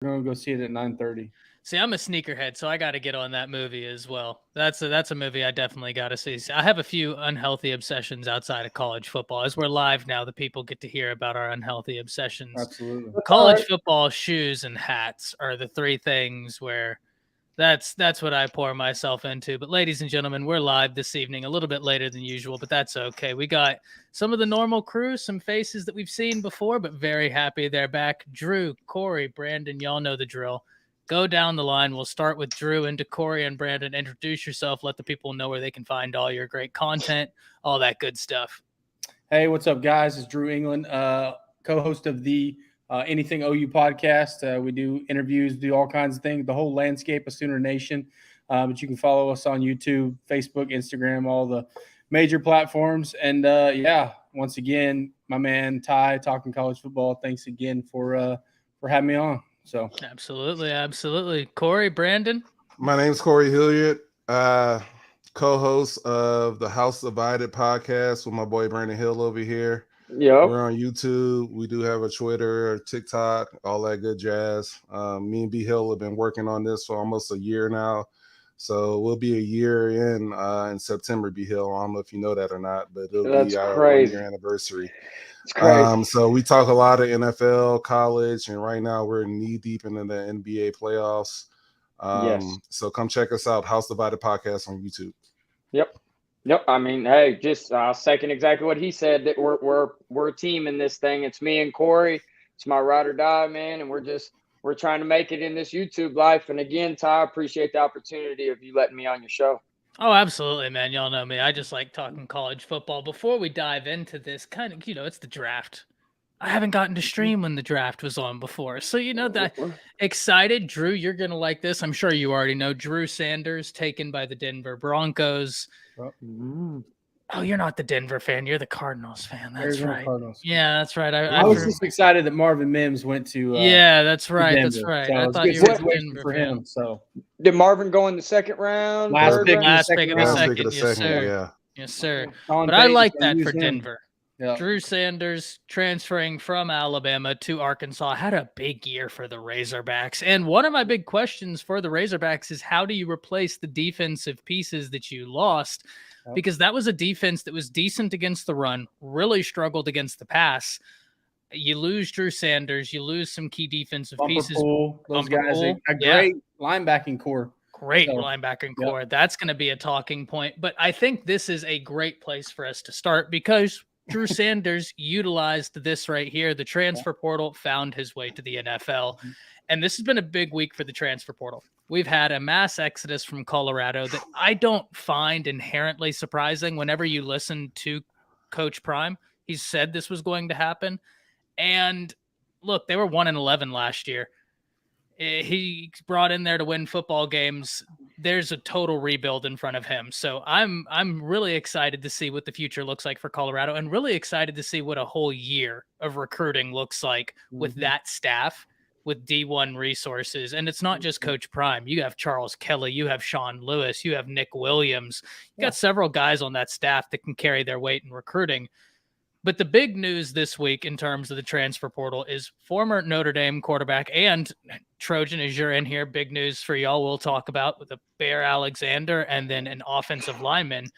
We're going to go see it at 9:30. See, I'm a sneakerhead, so I got to get on that movie as well. That's a movie I definitely got to see. I have a few unhealthy obsessions outside of college football. As we're live now, the people get to hear about our unhealthy obsessions. Absolutely. College football, shoes, and hats are the three things where that's what I pour myself into. But ladies and gentlemen, we're live this evening, a little bit later than usual, but that's okay. We got some of the normal crew, some faces that we've seen before, but very happy they're back. Drew, Corey, Brandon, y'all know the drill. Go down the line. We'll start with Drew into Corey and Brandon. Introduce yourself. Let the people know where they can find all your great content, all that good stuff. Hey, what's up, guys? It's Drew England, co-host of the Anything OU podcast. We do interviews, do all kinds of things, the whole landscape of Sooner Nation. But you can follow us on YouTube, Facebook, Instagram, all the major platforms. And once again, my man Ty, talking college football. Thanks again for having me on. So absolutely. Corey, Brandon. My name's Corey Hilliard, co-host of the House Divided podcast with my boy Brandon Hill over here. Yeah, we're on YouTube. We do have a Twitter, TikTok, all that good jazz. Me and B Hill have been working on this for almost a year now, so we'll be a year in September. B Hill, I don't know if you know that or not, but it'll be our 1-year anniversary. So we talk a lot of NFL, college, and right now we're knee deep into the NBA playoffs. So come check us out, House Divided Podcast on YouTube. Yep. I mean, hey, just second exactly what he said. That we're a team in this thing. It's me and Corey. It's my ride or die, man, and we're trying to make it in this YouTube life. And again, Ty, I appreciate the opportunity of you letting me on your show. Oh, absolutely, man. Y'all know me. I just like talking college football. Before we dive into this, kind of, it's the draft. I haven't gotten to stream when the draft was on before. So, that excited. Drew, you're going to like this. I'm sure you already know. Drew Sanders taken by the Denver Broncos. Oh, you're not the Denver fan. You're the Cardinals fan. That's right. Cardinals. Yeah, that's right. I was just excited that Marvin Mims went to yeah, that's right. That's right. So I thought you were Denver for him. So did Marvin go in the second round? Last pick of the second. Yeah. Yes, sir. But I like that for Denver. Yeah. Drew Sanders transferring from Alabama to Arkansas had a big year for the Razorbacks. And one of my big questions for the Razorbacks is how do you replace the defensive pieces that you lost? Because that was a defense that was decent against the run, really struggled against the pass. You lose Drew Sanders, you lose some key defensive pieces. Those guys, a great linebacking core. Linebacking core. That's going to be a talking point. But I think this is a great place for us to start because Drew Sanders utilized this right here. The transfer portal found his way to the NFL. And this has been a big week for the transfer portal. We've had a mass exodus from Colorado that I don't find inherently surprising. Whenever you listen to Coach Prime, he said this was going to happen. And look, they were 1-11 last year. He brought in there to win football games. There's a total rebuild in front of him. So I'm really excited to see what the future looks like for Colorado and really excited to see what a whole year of recruiting looks like with that staff, with D1 resources. And it's not just Coach Prime. You have Charles Kelly, you have Sean Lewis, you have Nick Williams. You got several guys on that staff that can carry their weight in recruiting. But the big news this week in terms of the transfer portal is former Notre Dame quarterback and Trojan, as you're in here, big news for y'all we'll talk about with a Bear Alexander and then an offensive lineman.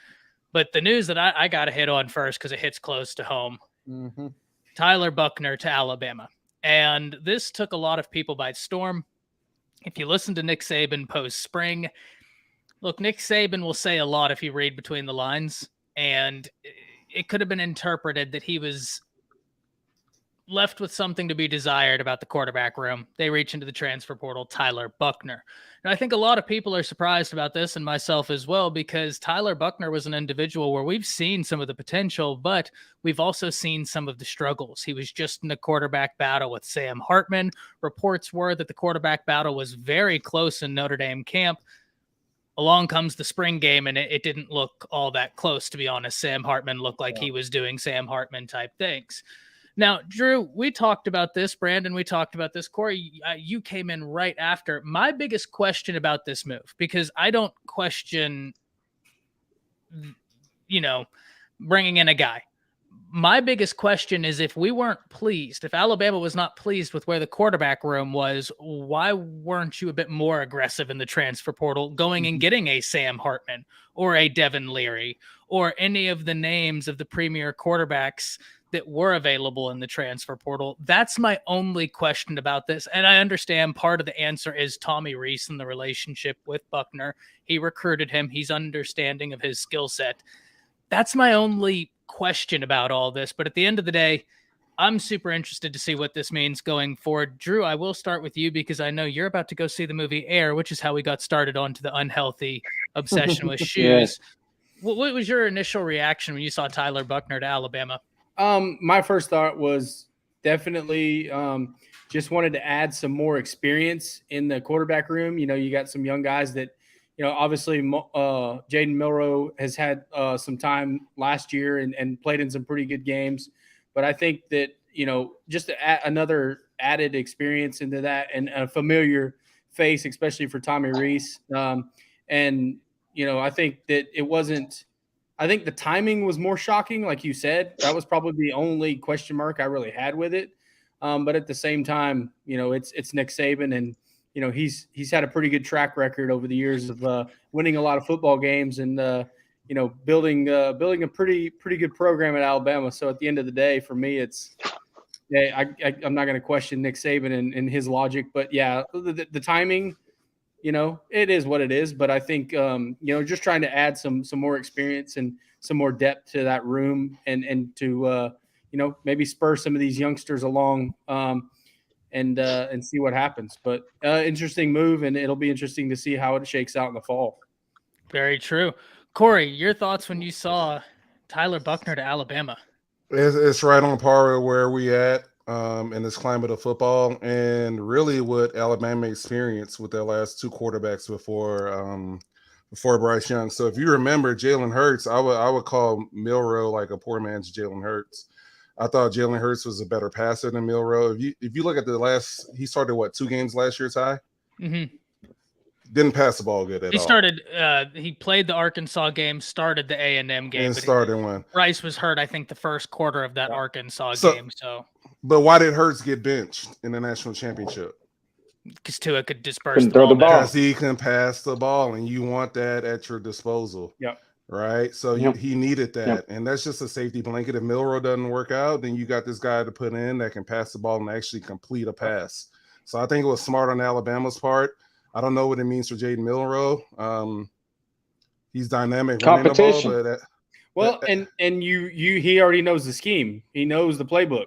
But the news that I got to hit on first because it hits close to home, Tyler Buckner to Alabama. And this took a lot of people by storm. If you listen to Nick Saban post-spring, look, Nick Saban will say a lot if you read between the lines, and it could have been interpreted that he was left with something to be desired about the quarterback room. They reach into the transfer portal, Tyler Buckner. And I think a lot of people are surprised about this, and myself as well, because Tyler Buckner was an individual where we've seen some of the potential, but we've also seen some of the struggles. He was just in a quarterback battle with Sam Hartman. Reports were that the quarterback battle was very close in Notre Dame camp. Along comes the spring game, and it didn't look all that close, to be honest. Sam Hartman looked like he was doing Sam Hartman type things. Now, Drew, we talked about this. Brandon, we talked about this. Corey, you came in right after. My biggest question about this move, because I don't question, bringing in a guy. my biggest question is, if we weren't pleased, if Alabama was not pleased with where the quarterback room was, why weren't you a bit more aggressive in the transfer portal, going and getting a Sam Hartman or a Devin Leary or any of the names of the premier quarterbacks that were available in the transfer portal? That's my only question about this. And I understand part of the answer is Tommy Rees and the relationship with Buckner. He recruited him. He's understanding of his skill set. That's my only question about all this. But at the end of the day, I'm super interested to see what this means going forward. Drew, I will start with you because I know you're about to go see the movie Air, which is how we got started onto the unhealthy obsession with shoes. What was your initial reaction when you saw Tyler Buckner to Alabama? My first thought was definitely just wanted to add some more experience in the quarterback room. You know, you got some young guys that, you know, obviously Jaden Milroe has had some time last year and played in some pretty good games. But I think that, you know, just to add another added experience into that and a familiar face, especially for Tommy Rees. And, you know, I think that it wasn't – I think the timing was more shocking, like you said. That was probably the only question mark I really had with it. But at the same time, you know, it's Nick Saban, and you know he's had a pretty good track record over the years of winning a lot of football games and you know building a pretty good program at Alabama. So at the end of the day, for me, it's I'm not going to question Nick Saban and his logic, but yeah, the timing. You know, it is what it is, but I think, you know, just trying to add some more experience and some more depth to that room and to, you know, maybe spur some of these youngsters along and see what happens. But interesting move, and it'll be interesting to see how it shakes out in the fall. Very true. Corey, your thoughts when you saw Tyler Buckner to Alabama? It's right on par with where we at. In this climate of football, and really what Alabama experienced with their last two quarterbacks before Bryce Young. So if you remember Jalen Hurts, I would call Milroe like a poor man's Jalen Hurts. I thought Jalen Hurts was a better passer than Milroe. If you look at he started 2 games last year, Ty? Mm-hmm. Didn't pass the ball good at all. He played the Arkansas game, started the A&M game. And started one. Bryce was hurt, I think, the first quarter of that Arkansas game. But why did Hurts get benched in the national championship? Because Tua could disperse the ball. Because he can pass the ball, and you want that at your disposal. Yep. Right? So he needed that. Yep. And that's just a safety blanket. If Milroe doesn't work out, then you got this guy to put in that can pass the ball and actually complete a pass. So I think it was smart on Alabama's part. I don't know what it means for Jaden Milroe. He's dynamic. Competition. He already knows the scheme. He knows the playbook.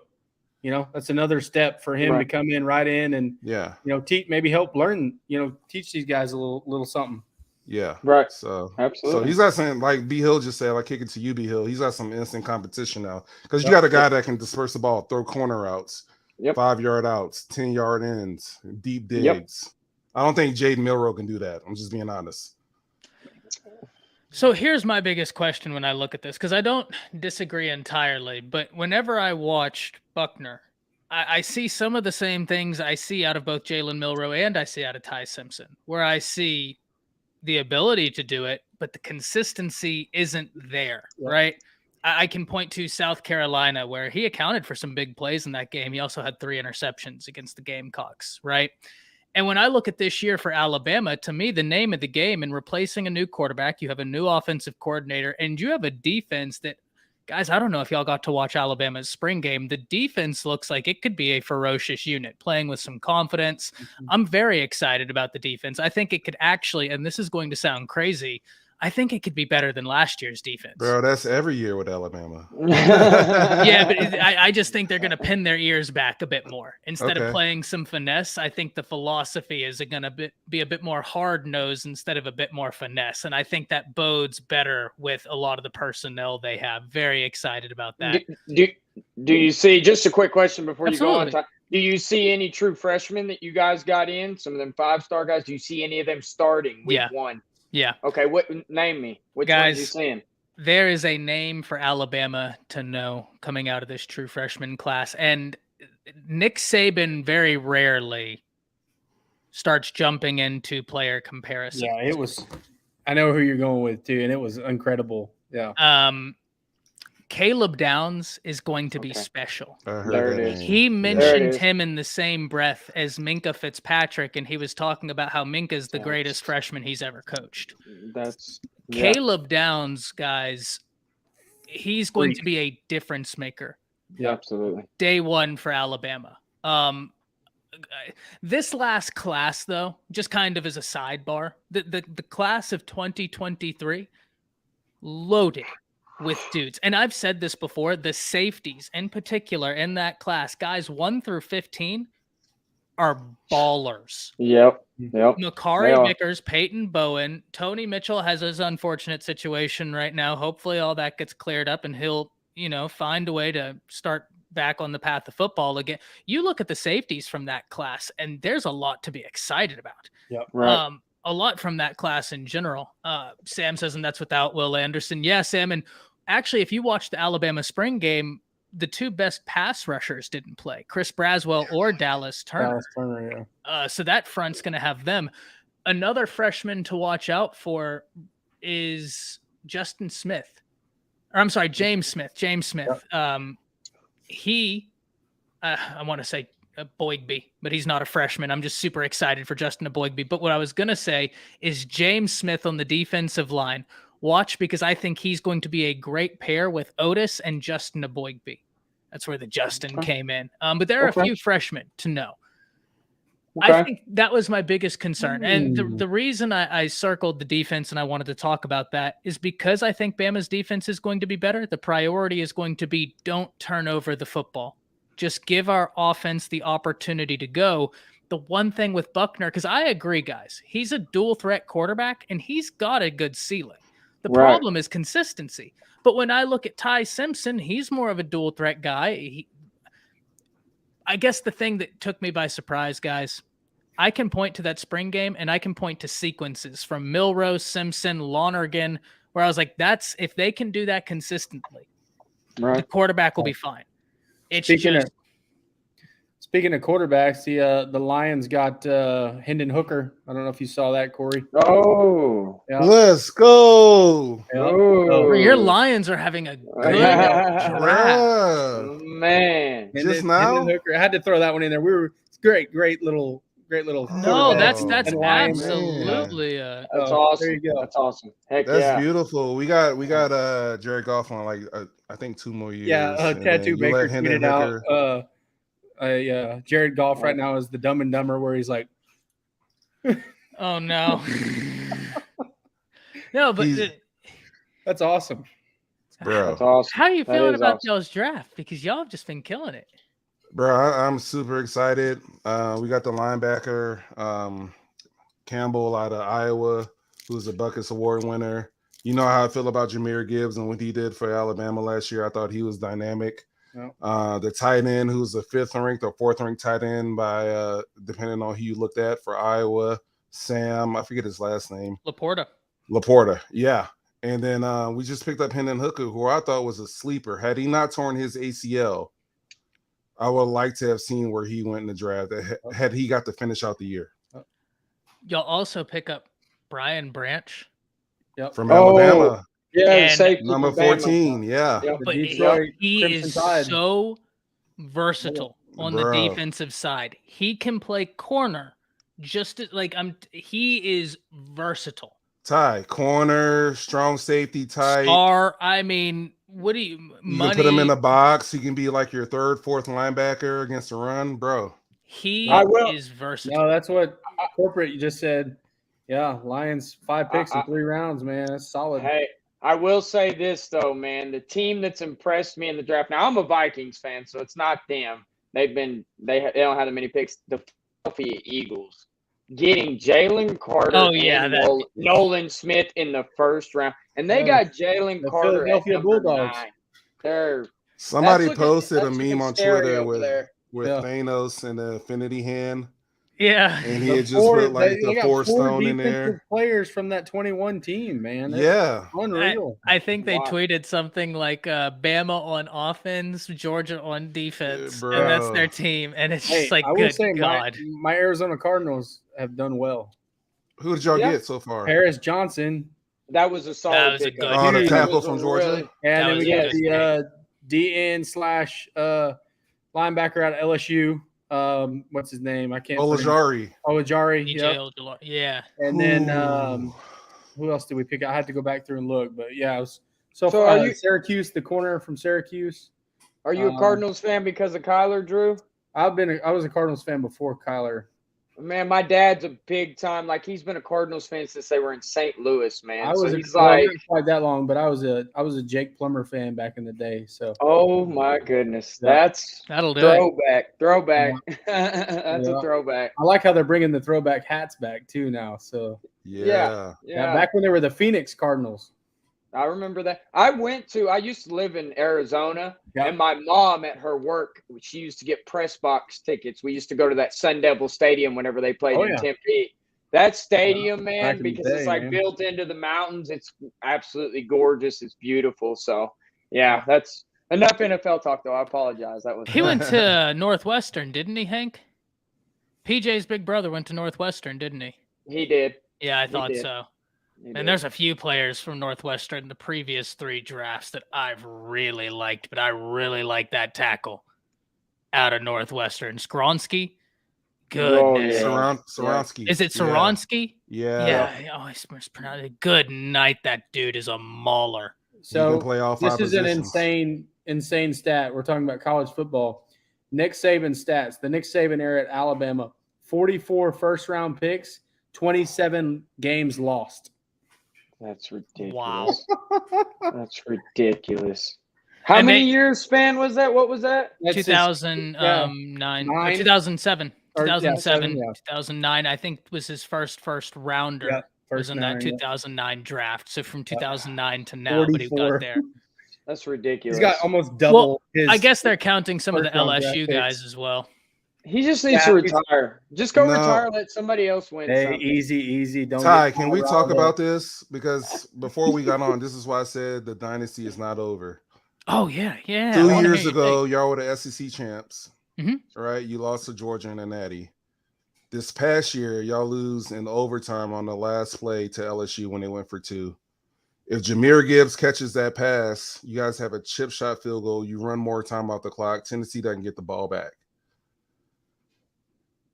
You know, that's another step for him to come in right in and, you know, maybe help learn, you know, teach these guys a little something. Yeah. Right. So, absolutely. So he's got some, like B. Hill just said, like kick it to you, B. Hill. He's got some instant competition now because you got a guy that can disperse the ball, throw corner routes, 5-yard outs, 10-yard ends, deep digs. Yep. I don't think Jaden Milroe can do that. I'm just being honest. So here's my biggest question when I look at this, because I don't disagree entirely, but whenever I watched Buckner, I see some of the same things I see out of both Jalen Milroe and I see out of Ty Simpson, where I see the ability to do it, but the consistency isn't there, right? I can point to South Carolina, where he accounted for some big plays in that game. He also had 3 interceptions against the Gamecocks, right? And when I look at this year for Alabama, to me, the name of the game in replacing a new quarterback, you have a new offensive coordinator, and you have a defense that, guys, I don't know if y'all got to watch Alabama's spring game. The defense looks like it could be a ferocious unit playing with some confidence. Mm-hmm. I'm very excited about the defense. I think it could actually, and this is going to sound crazy, I think it could be better than last year's defense. Bro, that's every year with Alabama. Yeah, but I just think they're going to pin their ears back a bit more. Instead of playing some finesse, I think the philosophy is going to be a bit more hard-nosed instead of a bit more finesse. And I think that bodes better with a lot of the personnel they have. Very excited about that. Do you see, just a quick question before you go on, do you see any true freshmen that you guys got in, some of them 5-star guys? Do you see any of them starting week 1? Yeah. Okay. Name me. Which ones you seeing? There is a name for Alabama to know coming out of this true freshman class, and Nick Saban very rarely starts jumping into player comparisons. Yeah, it was. I know who you're going with too, and it was incredible. Yeah. Caleb Downs is going to be special. I heard There that it is. name. He Yeah. mentioned him in the same breath as Minka Fitzpatrick, and he was talking about how Minka's the Yes. greatest freshman he's ever coached. That's Caleb Downs, guys, he's going to be a difference maker. Yeah, absolutely. Day one for Alabama. This last class, though, just kind of as a sidebar, the class of 2023 loaded with dudes. And I've said this before, the safeties in particular in that class, guys 1 through 15 are ballers. Yep. Makari Vickers, Peyton Bowen, Tony Mitchell has his unfortunate situation right now. Hopefully all that gets cleared up and he'll, find a way to start back on the path of football again. You look at the safeties from that class and there's a lot to be excited about. Yep. Right. A lot from that class in general. Sam says, and that's without Will Anderson. Yeah, Sam. And actually, if you watch the Alabama spring game, the two best pass rushers didn't play, Chris Braswell or Dallas Turner. So that front's going to have them. Another freshman to watch out for is James Smith. James Smith. Yep. I want to say Boygby, but he's not a freshman. I'm just super excited for Justin Boygby. But what I was going to say is James Smith on the defensive line. Watch, because I think he's going to be a great pair with Otis and Justin Boygby. That's where the Justin came in. But there are a few freshmen to know. I think that was my biggest concern. And the reason I circled the defense and I wanted to talk about that is because I think Bama's defense is going to be better. The priority is going to be don't turn over the football. Just give our offense the opportunity to go. The one thing with Buckner, because I agree, guys, he's a dual threat quarterback and he's got a good ceiling. The problem is consistency. But when I look at Ty Simpson, he's more of a dual threat guy. I guess the thing that took me by surprise, guys, I can point to that spring game and I can point to sequences from Milrose, Simpson, Lonergan, where I was like, if they can do that consistently, the quarterback will be fine. Speaking of quarterbacks, the Lions got Hendon Hooker. I don't know if you saw that, Corey. Oh, yeah. Let's go! Oh. Your Lions are having a good draft, man. Just now, Hendon Hooker. I had to throw that one in there. It's great little. No, that's absolutely. That's awesome. There you go. That's awesome. Heck that's beautiful. We got Jared Goff on I think 2 more years. Yeah, Tattoo Baker tweeted out. Jared Goff right now is the Dumb and Dumber, where he's like, "Oh no, no!" But that's awesome, bro. That's awesome. How are you feeling about y'all's draft? Because y'all have just been killing it, bro. I'm super excited. We got the linebacker Campbell out of Iowa, who's a Buckets Award winner. You know how I feel about Jahmyr Gibbs and what he did for Alabama last year. I thought he was dynamic. The tight end, who's the 5th ranked or 4th ranked tight end by depending on who you looked at for Iowa, Sam, I forget his last name. Laporta, yeah. And then we just picked up Hendon Hooker, who I thought was a sleeper. Had he not torn his ACL, I would like to have seen where he went in the draft. Had he got to finish out the year. Y'all also pick up Brian Branch. From Alabama. Yeah, number 14. Yeah. But he is so versatile on the defensive side. He can play corner he is versatile. Corner, strong safety type. What do you can put him in a box. He can be like your 3rd, 4th linebacker against the run, bro. He is versatile. No, that's what corporate you just said. Yeah, Lions 5 picks in 3 rounds, man. That's solid. Hey, I will say this though, man. The team that's impressed me in the draft. Now I'm a Vikings fan, so it's not them. They don't have that many picks. The Philadelphia Eagles getting Jalen Carter and Nolan Smith in the 1st round, and they got Jalen Carter at number 9. Somebody posted a meme on Twitter with Thanos and the Infinity Hand. Yeah, and he had just put the 4 stone in there. Players from that 21 team, man. That's unreal. I think they tweeted something like Bama on offense, Georgia on defense, and that's their team. And it's just like, good God. My Arizona Cardinals have done well. Who did y'all get so far? Paris Johnson, That was a solid That was a pickup. good Oh, the pick. tackle Was a from Georgia. really- And That then was we a got good the DN / linebacker out of LSU. What's his name? I can't. Olajari. Olajari. DJ Yep. Ojulari. Yeah. And then Ooh. who else did we pick? I had to go back through and look, but yeah, it was so So far. are you- Syracuse, the corner from Syracuse. Are you a Cardinals fan because of Kyler, Drew? I was a Cardinals fan before Kyler. Man, my dad's a big time. Like he's been a Cardinals fan since they were in St. Louis, man. I was so he's well, like, not quite that long, but I was a Jake Plummer fan back in the day. So oh my goodness, Yeah. that's That'll do it. throwback. That's Yeah. a throwback. I like how they're bringing the throwback hats back too now. So Yeah. Yeah. back when they were the Phoenix Cardinals. I remember that. I used to live in Arizona, Yeah. and my mom at her work, she used to get press box tickets. We used to go to that Sun Devil Stadium whenever they played in yeah. Tempe. That stadium, Back man, in the because it's day, like man. built into the mountains. It's absolutely gorgeous. It's beautiful. So, yeah, that's enough NFL talk, though. I apologize. That was He went to Northwestern, didn't he, Hank? PJ's big brother went to Northwestern, didn't he? He did. Yeah, I He thought did. so. He And did. there's a few players from Northwestern the previous 3 drafts that I've really liked, but I really like that tackle out of Northwestern. Skronsky. Goodness. yeah. Soronsky. Is it Soronsky? Yeah. Yeah. I always mispronounce it. Good night. That dude is a mauler. He can So play all this 5 is an positions. insane stat. We're talking about college football. Nick Saban stats. The Nick Saban era at Alabama: 44 first-round picks, 27 games lost. That's ridiculous. Wow. That's ridiculous. How And many they- years span was that? What was that? That's his- 2009, or 2007. Or, yeah, 2007, yeah. 2009, I think was his first rounder. Yeah, was first in that nine, yeah. 2009 draft. So from 2009 to now, but he 44. got there. That's ridiculous. He's got almost double his. I guess they're counting some of the first-round draft LSU picks. guys as well. He just needs Yeah, to he's- retire. Just go No. retire. Let somebody else win. Hey, something. easy. Don't Ty, get can we riled talk up. about this? Because before we got on, this is why I said the dynasty is not over. Oh yeah. 2 I wanna years hear your ago, y'all were the SEC champs, Mhm. right? You lost to Georgia in a natty. This past year, y'all lose in overtime on the last play to LSU when they went for 2. If Jahmyr Gibbs catches that pass, you guys have a chip shot field goal. You run more time off the clock. Tennessee doesn't get the ball back.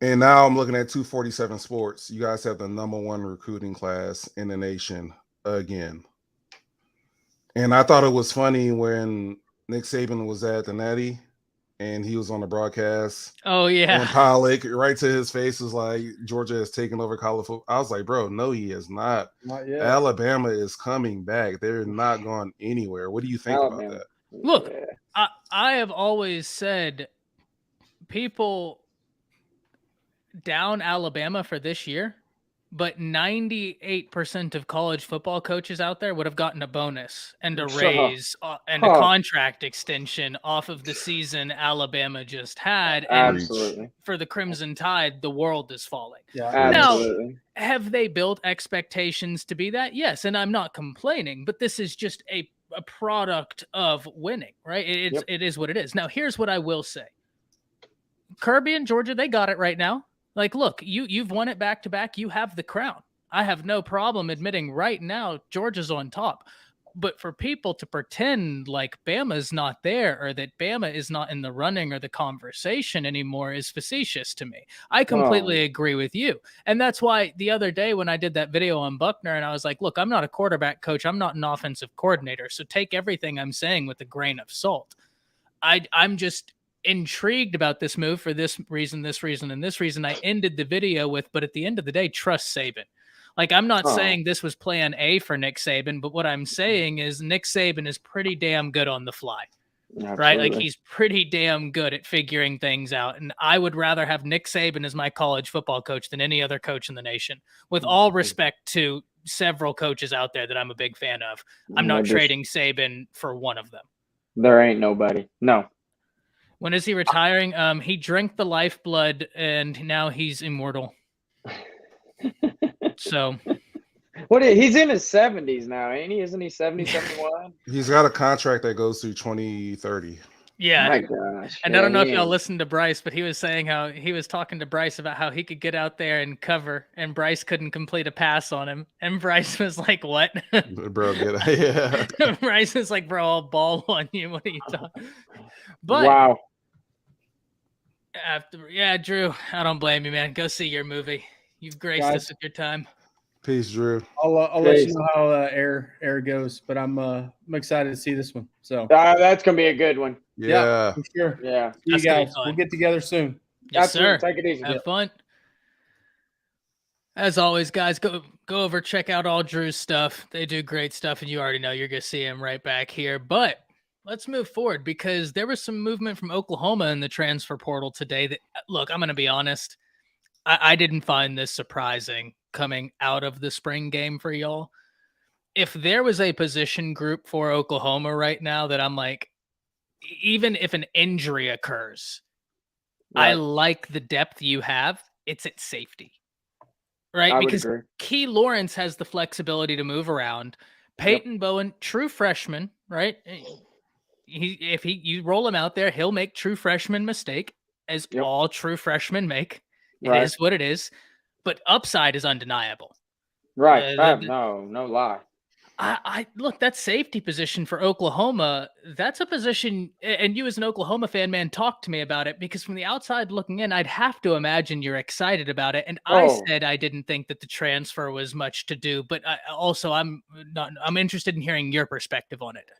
And now I'm looking at 247 Sports. You guys have the #1 recruiting class in the nation again. And I thought it was funny when Nick Saban was at the Natty and he was on the broadcast. Oh And yeah. Pollock, right to his face, was like, Georgia has taken over college football. I was like, bro, no, he is not. Not yet. Alabama is coming back. They're not going anywhere. What do you think Alabama. about that? Look, Yeah. I have always said people down Alabama for this year, but 98% of college football coaches out there would have gotten a bonus and a raise and a contract extension off of the season Alabama just had. And Absolutely. for the Crimson Tide, the world is falling. Yeah. Absolutely. Have they built expectations to be that? Yes, and I'm not complaining, but this is just a product of winning, right? It is what it is. Now, here's what I will say. Kirby and Georgia, they got it right now. Like, look, you've won it back to back. You have the crown. I have no problem admitting right now Georgia's on top. But for people to pretend like Bama's not there or that Bama is not in the running or the conversation anymore is facetious to me. I completely agree with you. And that's why the other day when I did that video on Buckner and I was like, look, I'm not a quarterback coach. I'm not an offensive coordinator. So take everything I'm saying with a grain of salt. I'm just intrigued about this move for this reason, and this reason. I ended the video with, but at the end of the day, trust Saban. Like, I'm not saying this was plan A for Nick Saban, but what I'm saying is Nick Saban is pretty damn good on the fly, right? Like, he's pretty damn good at figuring things out. And I would rather have Nick Saban as my college football coach than any other coach in the nation, with all respect to several coaches out there that I'm a big fan of. I'm not trading Saban for one of them. There ain't nobody. No. When is he retiring? He drank the lifeblood and now he's immortal. So he's in his 70s now, ain't he? Isn't he 70, 71? He's got a contract that goes through 2030. Yeah. My gosh. And I don't know if y'all listened to Bryce, but he was saying how he was talking to Bryce about how he could get out there and cover, and Bryce couldn't complete a pass on him. And Bryce was like, "What?" Bro, yeah. Bryce was like, "Bro, I'll ball on you. What are you talking?" But wow. yeah, Drew, I don't blame you, man. Go see your movie. You've graced us with your time. Peace, Drew. I'll let you know how air goes, but I'm excited to see this one. So that's gonna be a good one. Yeah, for sure. Yeah. See you guys. We'll get together soon. Yes, Absolutely. sir. Take it easy. Have fun. As always, guys, go over, check out all Drew's stuff. They do great stuff, and you already know you're gonna see him right back here. But let's move forward because there was some movement from Oklahoma in the transfer portal today. That, look, I'm gonna be honest, I didn't find this surprising coming out of the spring game for y'all. If there was a position group for Oklahoma right now that I'm like, even if an injury occurs, I like the depth you have. It's at safety, right? Because Key Lawrence has the flexibility to move around. Peyton Bowen, true freshman, right? If you roll him out there, he'll make true freshman mistake, as all true freshmen make. It is what it is, but upside is undeniable. Right. No lie. I look, that safety position for Oklahoma, that's a position, and you as an Oklahoma fan, man, talk to me about it, because from the outside looking in, I'd have to imagine you're excited about it. And I said I didn't think that the transfer was much to do, but I'm interested in hearing your perspective on it.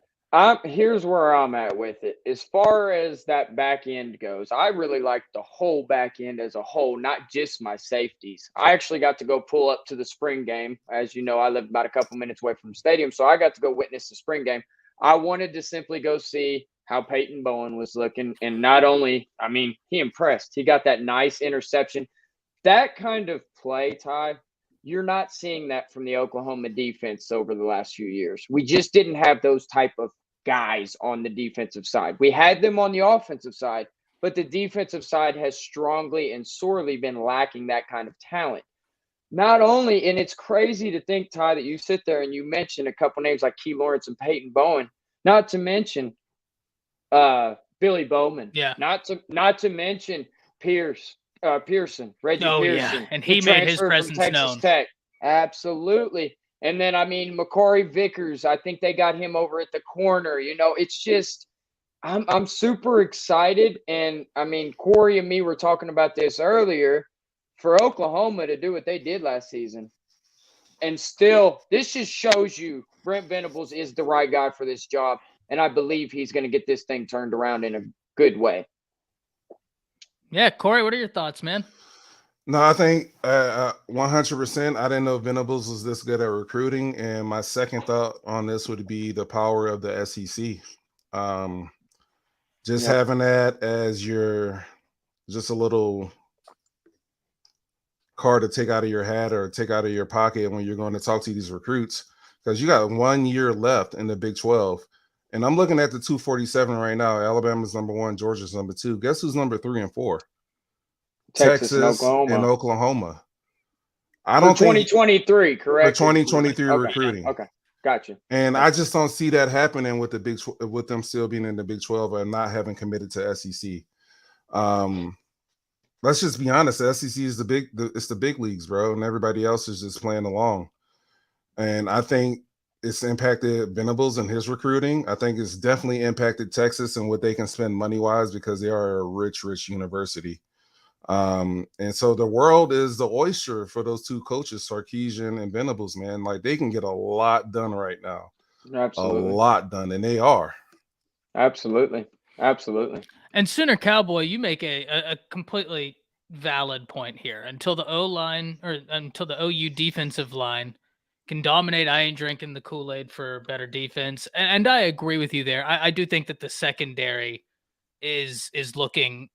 Here's where I'm at with it. As far as that back end goes, I really like the whole back end as a whole, not just my safeties. I actually got to go pull up to the spring game. As you know, I live about a couple minutes away from the stadium, so I got to go witness the spring game. I wanted to simply go see how Peyton Bowen was looking. And not only, I mean, he impressed. He got that nice interception. That kind of play, Ty, you're not seeing that from the Oklahoma defense over the last few years. We just didn't have those type of guys on the defensive side. We had them on the offensive side, but the defensive side has strongly and sorely been lacking that kind of talent. Not only, and it's crazy to think, Ty, that you sit there and you mention a couple names like Key Lawrence and Peyton Bowen, not to mention Billy Bowman. Yeah. Not to mention Pearson, Reggie Pearson. Yeah. And he made his presence known. Tech. Absolutely. And then, I mean, Macari Vickers, I think they got him over at the corner. You know, it's just, I'm super excited. And, I mean, Corey and me were talking about this earlier, for Oklahoma to do what they did last season. And still, this just shows you Brent Venables is the right guy for this job. And I believe he's going to get this thing turned around in a good way. Yeah, Corey, what are your thoughts, man? No, I think 100%. I didn't know Venables was this good at recruiting. And my second thought on this would be the power of the SEC. Having that as your, just a little card to take out of your hat or take out of your pocket when you're going to talk to these recruits, because you got 1 year left in the Big 12. And I'm looking at the 247 right now. Alabama's number 1, Georgia's number 2. Guess who's number 3 and 4? Texas and Oklahoma. I don't think 2023, correct? For 2023 recruiting. Okay, gotcha. And I just don't see that happening with with them still being in the Big 12 and not having committed to SEC. Let's just be honest. The SEC is it's the big leagues, bro, and everybody else is just playing along. And I think it's impacted Venables and his recruiting. I think it's definitely impacted Texas and what they can spend money-wise, because they are a rich university. And so the world is the oyster for those two coaches, Sarkisian and Venables, man. Like, they can get a lot done right now. Absolutely. A lot done, and they are. Absolutely. And Sooner Cowboy, you make a completely valid point here. Until the O-line, or until the OU defensive line can dominate, I ain't drinking the Kool-Aid for better defense. And I agree with you there. I do think that the secondary is looking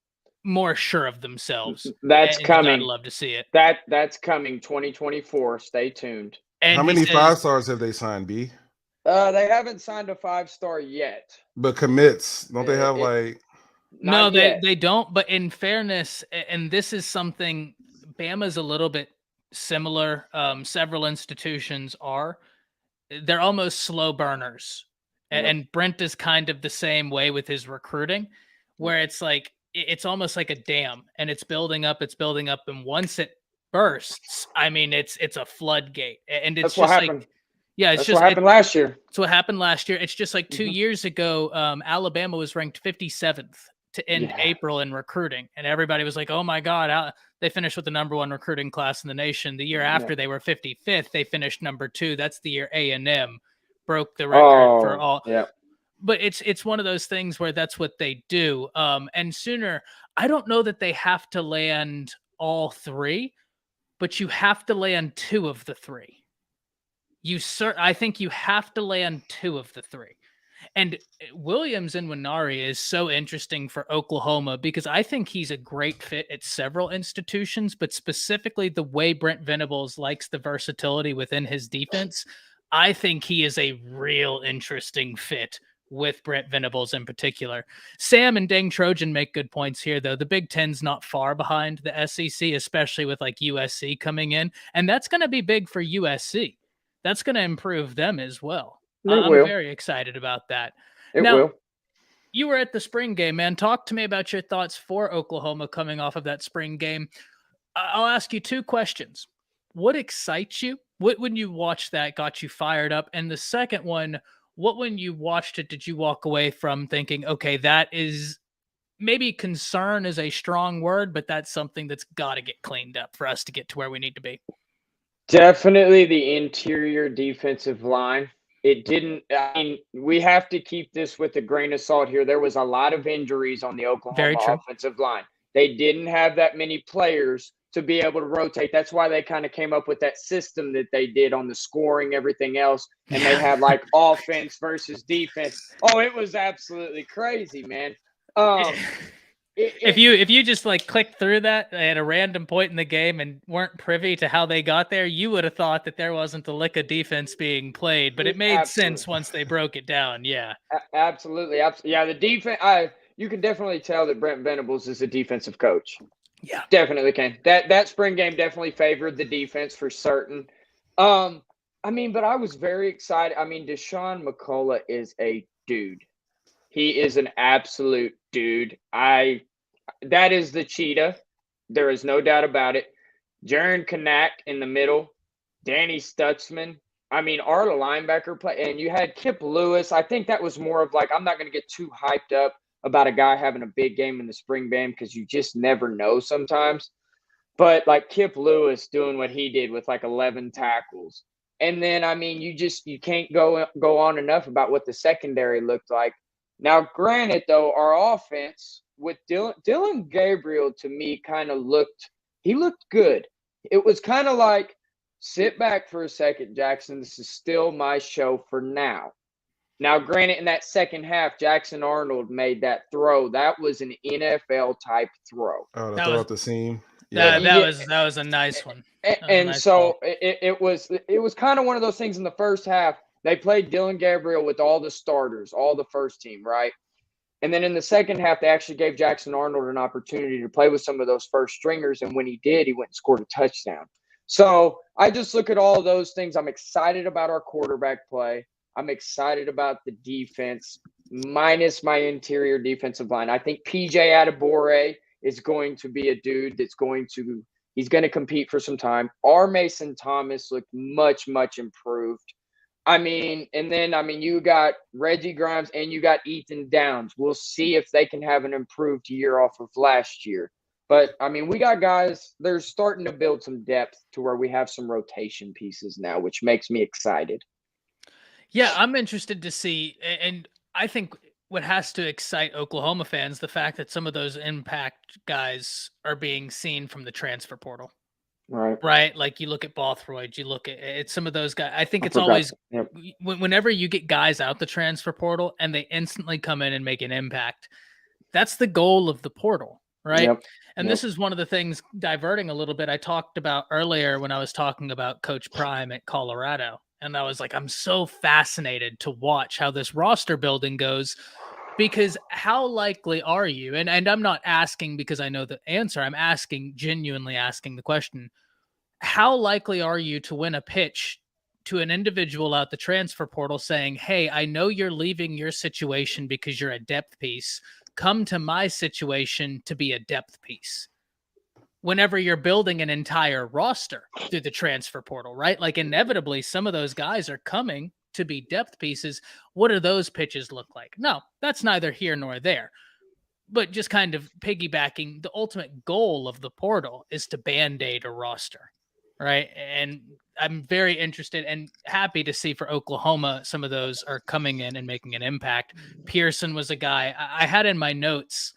more sure of themselves. That's coming. I'd love to see it. That's coming 2024. Stay tuned. And how many 5-stars have they signed, B? They haven't signed a 5-star yet. But commits, don't they have like? No, they don't. But in fairness, and this is something Bama's a little bit similar. Several institutions are. They're almost slow burners. And Brent is kind of the same way with his recruiting, where it's like, it's almost like a dam and it's building up. And once it bursts, I mean, it's a floodgate, and it's That's what just happened. like, yeah, it's That's just what happened last year. It's what happened last year. It's just like 2 years ago, Alabama was ranked 57th to end April in recruiting, and everybody was like, "Oh my God!" They finished with the #1 recruiting class in the nation. The year after, they were 55th. They finished #2. That's the year A&M broke the record for all. Yeah. But it's one of those things where that's what they do. And sooner, I don't know that they have to land all three, but you have to land 2 of the 3. I think you have to land 2 of the 3. And Williams and Winari is so interesting for Oklahoma because I think he's a great fit at several institutions, but specifically the way Brent Venables likes the versatility within his defense, I think he is a real interesting fit with Brent Venables in particular. Sam and Dang Trojan make good points here, though. The Big Ten's not far behind the SEC, especially with like USC coming in, and that's going to be big for USC. That's going to improve them as well. I'm very excited about that. It will. You were at the spring game, man. Talk to me about your thoughts for Oklahoma coming off of that spring game. I'll ask you 2 questions. What excites you? What, when you watched that, got you fired up? And the second one, what, when you watched it, did you walk away from thinking, okay, that is maybe concern is a strong word, but that's something that's got to get cleaned up for us to get to where we need to be? Definitely the interior defensive line. We have to keep this with a grain of salt here. There was a lot of injuries on the Oklahoma offensive line. They didn't have that many players to be able to rotate. That's why they kind of came up with that system that they did on the scoring, everything else. And they had like offense versus defense. Oh, it was absolutely crazy, man. If you just like clicked through that at a random point in the game and weren't privy to how they got there, you would have thought that there wasn't a lick of defense being played, but it made sense once they broke it down. Yeah, absolutely. Yeah, the defense. You can definitely tell that Brent Venables is a defensive coach. Yeah, definitely can. That spring game definitely favored the defense for certain. But I was very excited. Deshaun McCullough is a dude. He is an absolute dude. That is the cheetah. There is no doubt about it. Jaron Kanak in the middle. Danny Stutzman. Our linebacker play. And you had Kip Lewis. I think that was more of like, I'm not going to get too hyped up about a guy having a big game in the spring game because you just never know sometimes. But like Kip Lewis doing what he did with like 11 tackles. And then, you can't go on enough about what the secondary looked like. Now, granted, though, our offense with Dylan Gabriel, to me, he looked good. It was kind of like, sit back for a second, Jackson. This is still my show for now. Now, granted, in that second half, Jackson Arnold made that throw. That was an NFL-type throw. Oh, the throw at the seam. Yeah, that was a nice one. It was kind of one of those things in the first half. They played Dylan Gabriel with all the starters, all the first team, right? And then in the second half, they actually gave Jackson Arnold an opportunity to play with some of those first stringers. And when he did, he went and scored a touchdown. So I just look at all of those things. I'm excited about our quarterback play. I'm excited about the defense, minus my interior defensive line. I think PJ Adebore is going to be a dude he's going to compete for some time. R. Mason Thomas looked much, much improved. You got Reggie Grimes and you got Ethan Downs. We'll see if they can have an improved year off of last year. But, we got guys, they're starting to build some depth to where we have some rotation pieces now, which makes me excited. Yeah, I'm interested to see. And I think what has to excite Oklahoma fans, the fact that some of those impact guys are being seen from the transfer portal. Right. Like you look at Bothroyd, you look at some of those guys. I think it's always whenever you get guys out the transfer portal and they instantly come in and make an impact, that's the goal of the portal. Right. And this is one of the things, diverting a little bit, I talked about earlier when I was talking about Coach Prime at Colorado. And I was like, I'm so fascinated to watch how this roster building goes, because how likely are you? And I'm not asking because I know the answer. I'm genuinely asking the question. How likely are you to win a pitch to an individual out the transfer portal saying, hey, I know you're leaving your situation because you're a depth piece. Come to my situation to be a depth piece. Whenever you're building an entire roster through the transfer portal, right? Like inevitably, some of those guys are coming to be depth pieces. What do those pitches look like? No, that's neither here nor there. But just kind of piggybacking, the ultimate goal of the portal is to band-aid a roster, right? And I'm very interested and happy to see for Oklahoma, some of those are coming in and making an impact. Pearson was a guy I had in my notes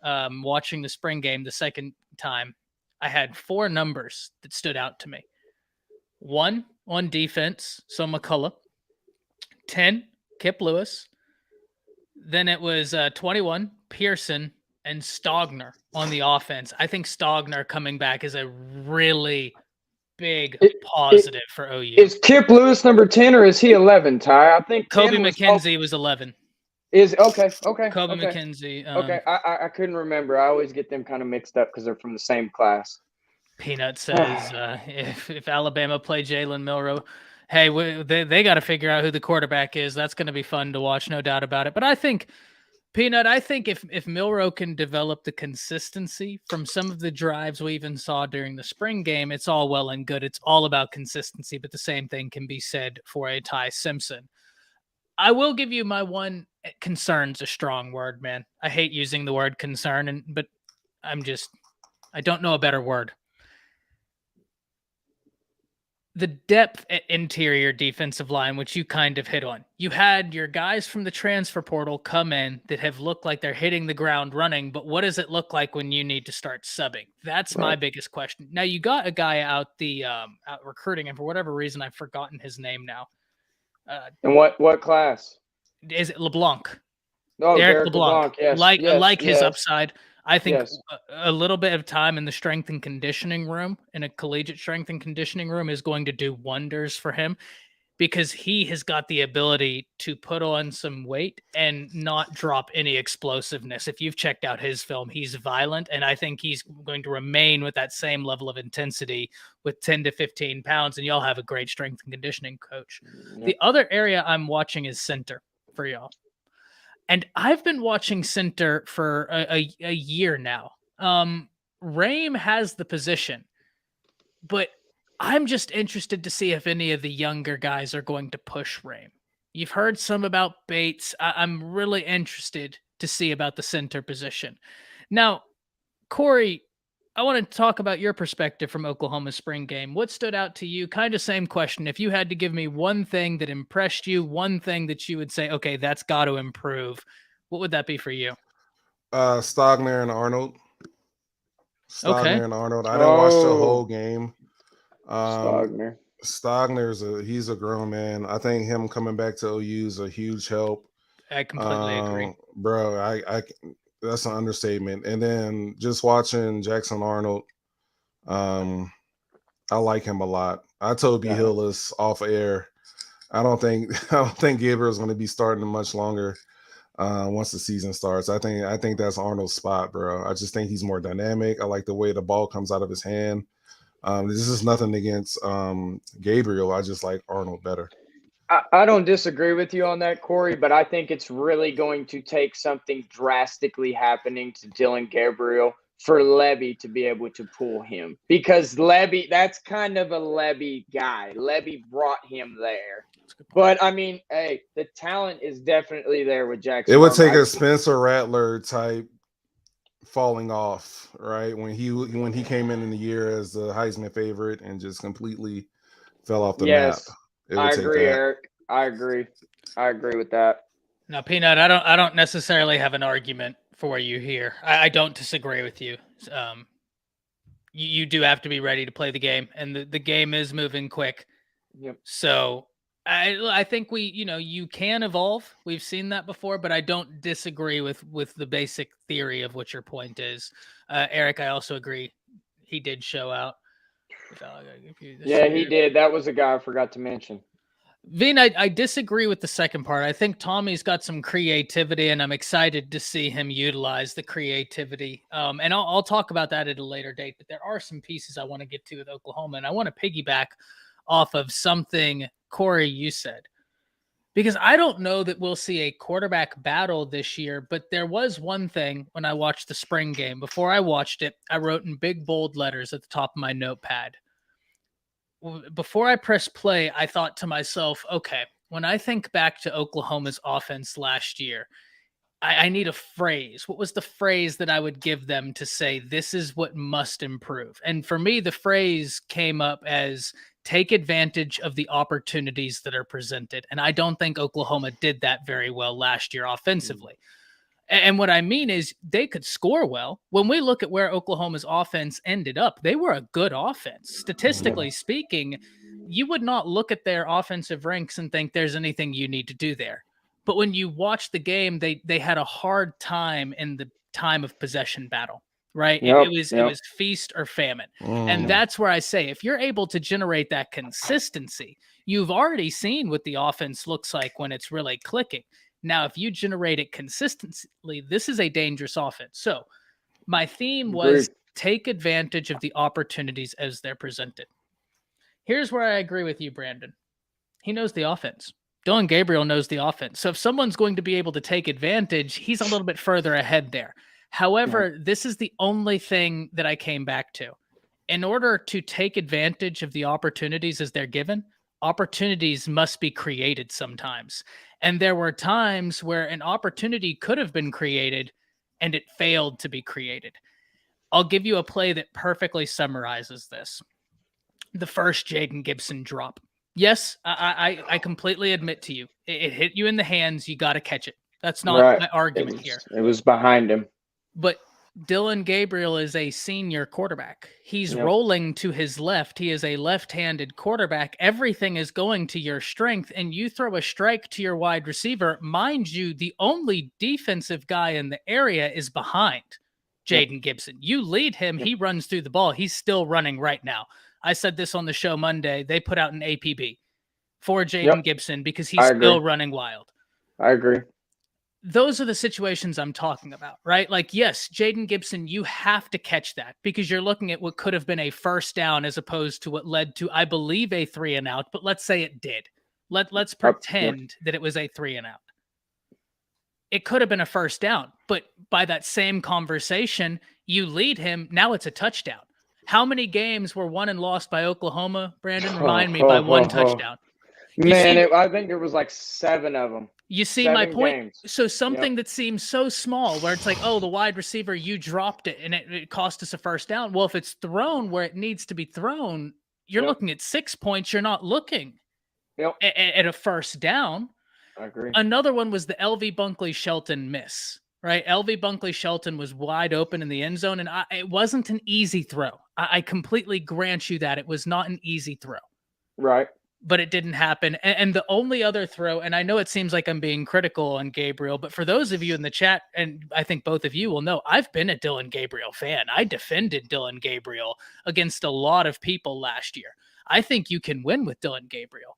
watching the spring game the second time. I had 4 numbers that stood out to me. 1 on defense, so McCullough. 10, Kip Lewis. Then it was 21, Pearson, and Stogner on the offense. I think Stogner coming back is a really big positive for OU. Is Kip Lewis number 10 or is he 11, Ty? I think Kobe McKenzie was 11. Is okay. Kobe okay. McKenzie. Okay, I couldn't remember. I always get them kind of mixed up because they're from the same class. Peanut says if Alabama play Jalen Milroe, hey, they got to figure out who the quarterback is. That's going to be fun to watch, no doubt about it. But I think, Peanut, if Milroe can develop the consistency from some of the drives we even saw during the spring game, it's all well and good. It's all about consistency, but the same thing can be said for a Ty Simpson. I will give you my one concern's a strong word, man. I hate using the word concern, but I don't know a better word. The depth at interior defensive line, which you kind of hit on. You had your guys from the transfer portal come in that have looked like they're hitting the ground running, but what does it look like when you need to start subbing? That's my biggest question. Now, you got a guy out recruiting, and for whatever reason, I've forgotten his name now. And what class? Is it LeBlanc? Oh, Derek LeBlanc. Yes, like his yes. upside. I think Yes. a little bit of time in the strength and conditioning room, in a collegiate strength and conditioning room, is going to do wonders for him because he has got the ability to put on some weight and not drop any explosiveness. If you've checked out his film, he's violent, and I think he's going to remain with that same level of intensity with 10 to 15 pounds, and y'all have a great strength and conditioning coach. Yep. The other area I'm watching is center for y'all. And I've been watching center for a year now. Rame has the position, but I'm just interested to see if any of the younger guys are going to push Rame. You've heard some about Bates. I'm really interested to see about the center position. Now, Corey, I want to talk about your perspective from Oklahoma's spring game. What stood out to you? Kind of same question. If you had to give me one thing that impressed you, one thing that you would say, okay, that's got to improve, what would that be for you? Stogner and Arnold. And Arnold. I didn't watch the whole game. Stogner. He's a grown man. I think him coming back to OU is a huge help. I completely agree. Bro, I that's an understatement. And then just watching Jackson Arnold, I like him a lot. I told B. Hillis off air, I don't think Gabriel's going to be starting much longer once the season starts. I think that's Arnold's spot, bro. I just think he's more dynamic. I like the way the ball comes out of his hand. This is nothing against Gabriel. I just like Arnold better. I don't disagree with you on that, Corey, but I think it's really going to take something drastically happening to Dylan Gabriel for Levy to be able to pull him. Because Levy, that's kind of a Levy guy. Levy brought him there. But, I mean, hey, the talent is definitely there with Jackson. It would take a Spencer Rattler type falling off, right? When he came in the year as the Heisman favorite and just completely fell off the map. I agree, Eric. I agree with that. Now, Peanut, I don't necessarily have an argument for you here. I don't disagree with you. You do have to be ready to play the game, and the game is moving quick. Yep. So I think you can evolve. We've seen that before, but I don't disagree with the basic theory of what your point is. Eric, I also agree. He did show out. Yeah, he did. That was a guy I forgot to mention. Veen, I disagree with the second part. I think Tommy's got some creativity, and I'm excited to see him utilize the creativity. And I'll talk about that at a later date. But there are some pieces I want to get to with Oklahoma, and I want to piggyback off of something Corey, you said. Because I don't know that we'll see a quarterback battle this year, but there was one thing when I watched the spring game. Before I watched it, I wrote in big, bold letters at the top of my notepad. Before I pressed play, I thought to myself, okay, when I think back to Oklahoma's offense last year, I need a phrase. What was the phrase that I would give them to say, this is what must improve? And for me, the phrase came up as take advantage of the opportunities that are presented. And I don't think Oklahoma did that very well last year offensively. And what I mean is they could score well. When we look at where Oklahoma's offense ended up, they were a good offense. Statistically speaking, you would not look at their offensive ranks and think there's anything you need to do there. But when you watch the game, they had a hard time in the time of possession battle, right? Yep, It was feast or famine. And that's where I say, if you're able to generate that consistency, you've already seen what the offense looks like when it's really clicking. Now, if you generate it consistently, this is a dangerous offense. So my theme was take advantage of the opportunities as they're presented. Here's where I agree with you, Brandon. He knows the offense. Dillon Gabriel knows the offense. So if someone's going to be able to take advantage, he's a little bit further ahead there. However, this is the only thing that I came back to. In order to take advantage of the opportunities as they're given, opportunities must be created sometimes. And there were times where an opportunity could have been created and it failed to be created. I'll give you a play that perfectly summarizes this. The first Jaden Gibson drop. Yes, I completely admit to you. It hit you in the hands. You got to catch it. That's not my argument here. It was behind him. But Dillon Gabriel is a senior quarterback. He's rolling to his left. He is a left-handed quarterback. Everything is going to your strength, and you throw a strike to your wide receiver. Mind you, the only defensive guy in the area is behind Jaden Gibson. You lead him. He runs through the ball. He's still running right now. I said this on the show Monday. They put out an APB for Jaden Gibson because he's still running wild. I agree. Those are the situations I'm talking about, right? Like, yes, Jaden Gibson, you have to catch that because you're looking at what could have been a first down as opposed to what led to, I believe, a 3-and-out, but let's say it did. Let's pretend that it was a 3-and-out. It could have been a first down, but by that same conversation, you lead him. Now it's a touchdown. How many games were won and lost by Oklahoma, Brandon? Remind me, by one touchdown. I think there was like 7 of them. You see my point? Games. So something that seems so small where it's like, oh, the wide receiver, you dropped it and it cost us a first down. Well, if it's thrown where it needs to be thrown, you're looking at 6 points. You're not looking at a first down. I agree. Another one was the LV Bunkley-Shelton miss. Right, LV Bunkley-Shelton was wide open in the end zone, and it wasn't an easy throw. I completely grant you that. It was not an easy throw. Right. But it didn't happen. And the only other throw, and I know it seems like I'm being critical on Gabriel, but for those of you in the chat, and I think both of you will know, I've been a Dillon Gabriel fan. I defended Dillon Gabriel against a lot of people last year. I think you can win with Dillon Gabriel.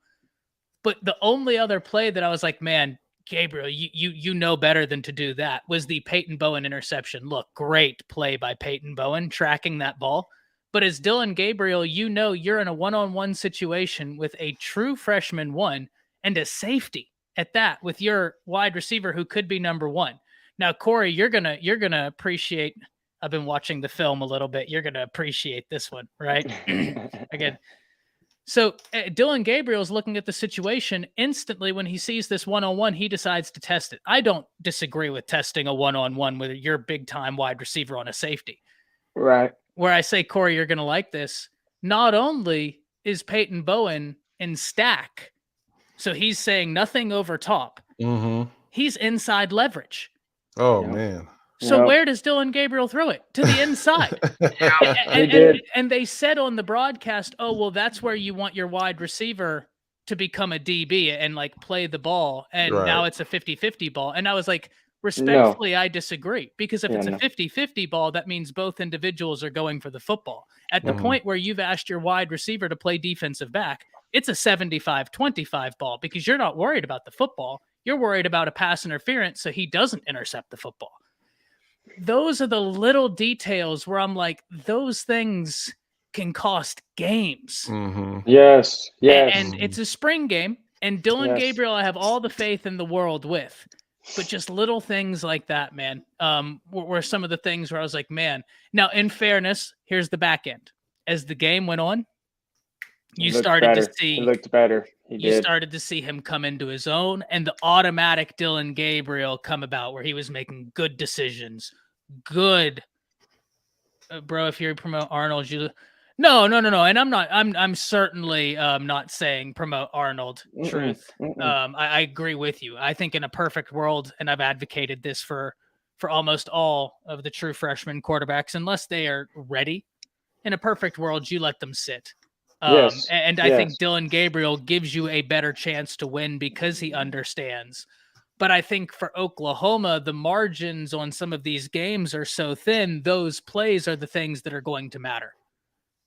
But the only other play that I was like, man, Gabriel, you know better than to do that, was the Peyton Bowen interception. Look, great play by Peyton Bowen tracking that ball. But as Dillon Gabriel, you know you're in a one-on-one situation with a true freshman 1 and a safety at that with your wide receiver who could be number 1. Now, Corey, you're gonna appreciate. I've been watching the film a little bit. You're gonna appreciate this one, right? Again. So Dillon Gabriel's looking at the situation instantly. When he sees this one-on-one, he decides to test it. I don't disagree with testing a one-on-one with your big-time wide receiver on a safety. Right. Where I say, Corey, you're going to like this. Not only is Peyton Bowen in stack, so he's saying nothing over top. He's inside leverage. Oh, man. So where does Dillon Gabriel throw it? To the inside. And they said on the broadcast, oh, well, that's where you want your wide receiver to become a DB and like play the ball. And now it's a 50-50 ball. And I was like, respectfully, I disagree. Because if it's a 50-50 ball, that means both individuals are going for the football. At the point where you've asked your wide receiver to play defensive back, it's a 75-25 ball because you're not worried about the football. You're worried about a pass interference so he doesn't intercept the football. Those are the little details where I'm like, those things can cost games. Mm-hmm. Yes. And it's a spring game. And Dylan Yes. Gabriel, I have all the faith in the world with. But just little things like that, man, were some of the things where I was like, man. Now, in fairness, here's the back end. As the game went on, you started to see. He looked better. You started to see him come into his own, and the automatic Dylan Gabriel come about where he was making good decisions. Good, bro. If you promote Arnold, no. And I'm certainly not saying promote Arnold. Truth. I agree with you. I think in a perfect world, and I've advocated this for almost all of the true freshman quarterbacks, unless they are ready. In a perfect world, you let them sit. And I think Dylan Gabriel gives you a better chance to win because he understands. But I think for Oklahoma, the margins on some of these games are so thin, those plays are the things that are going to matter.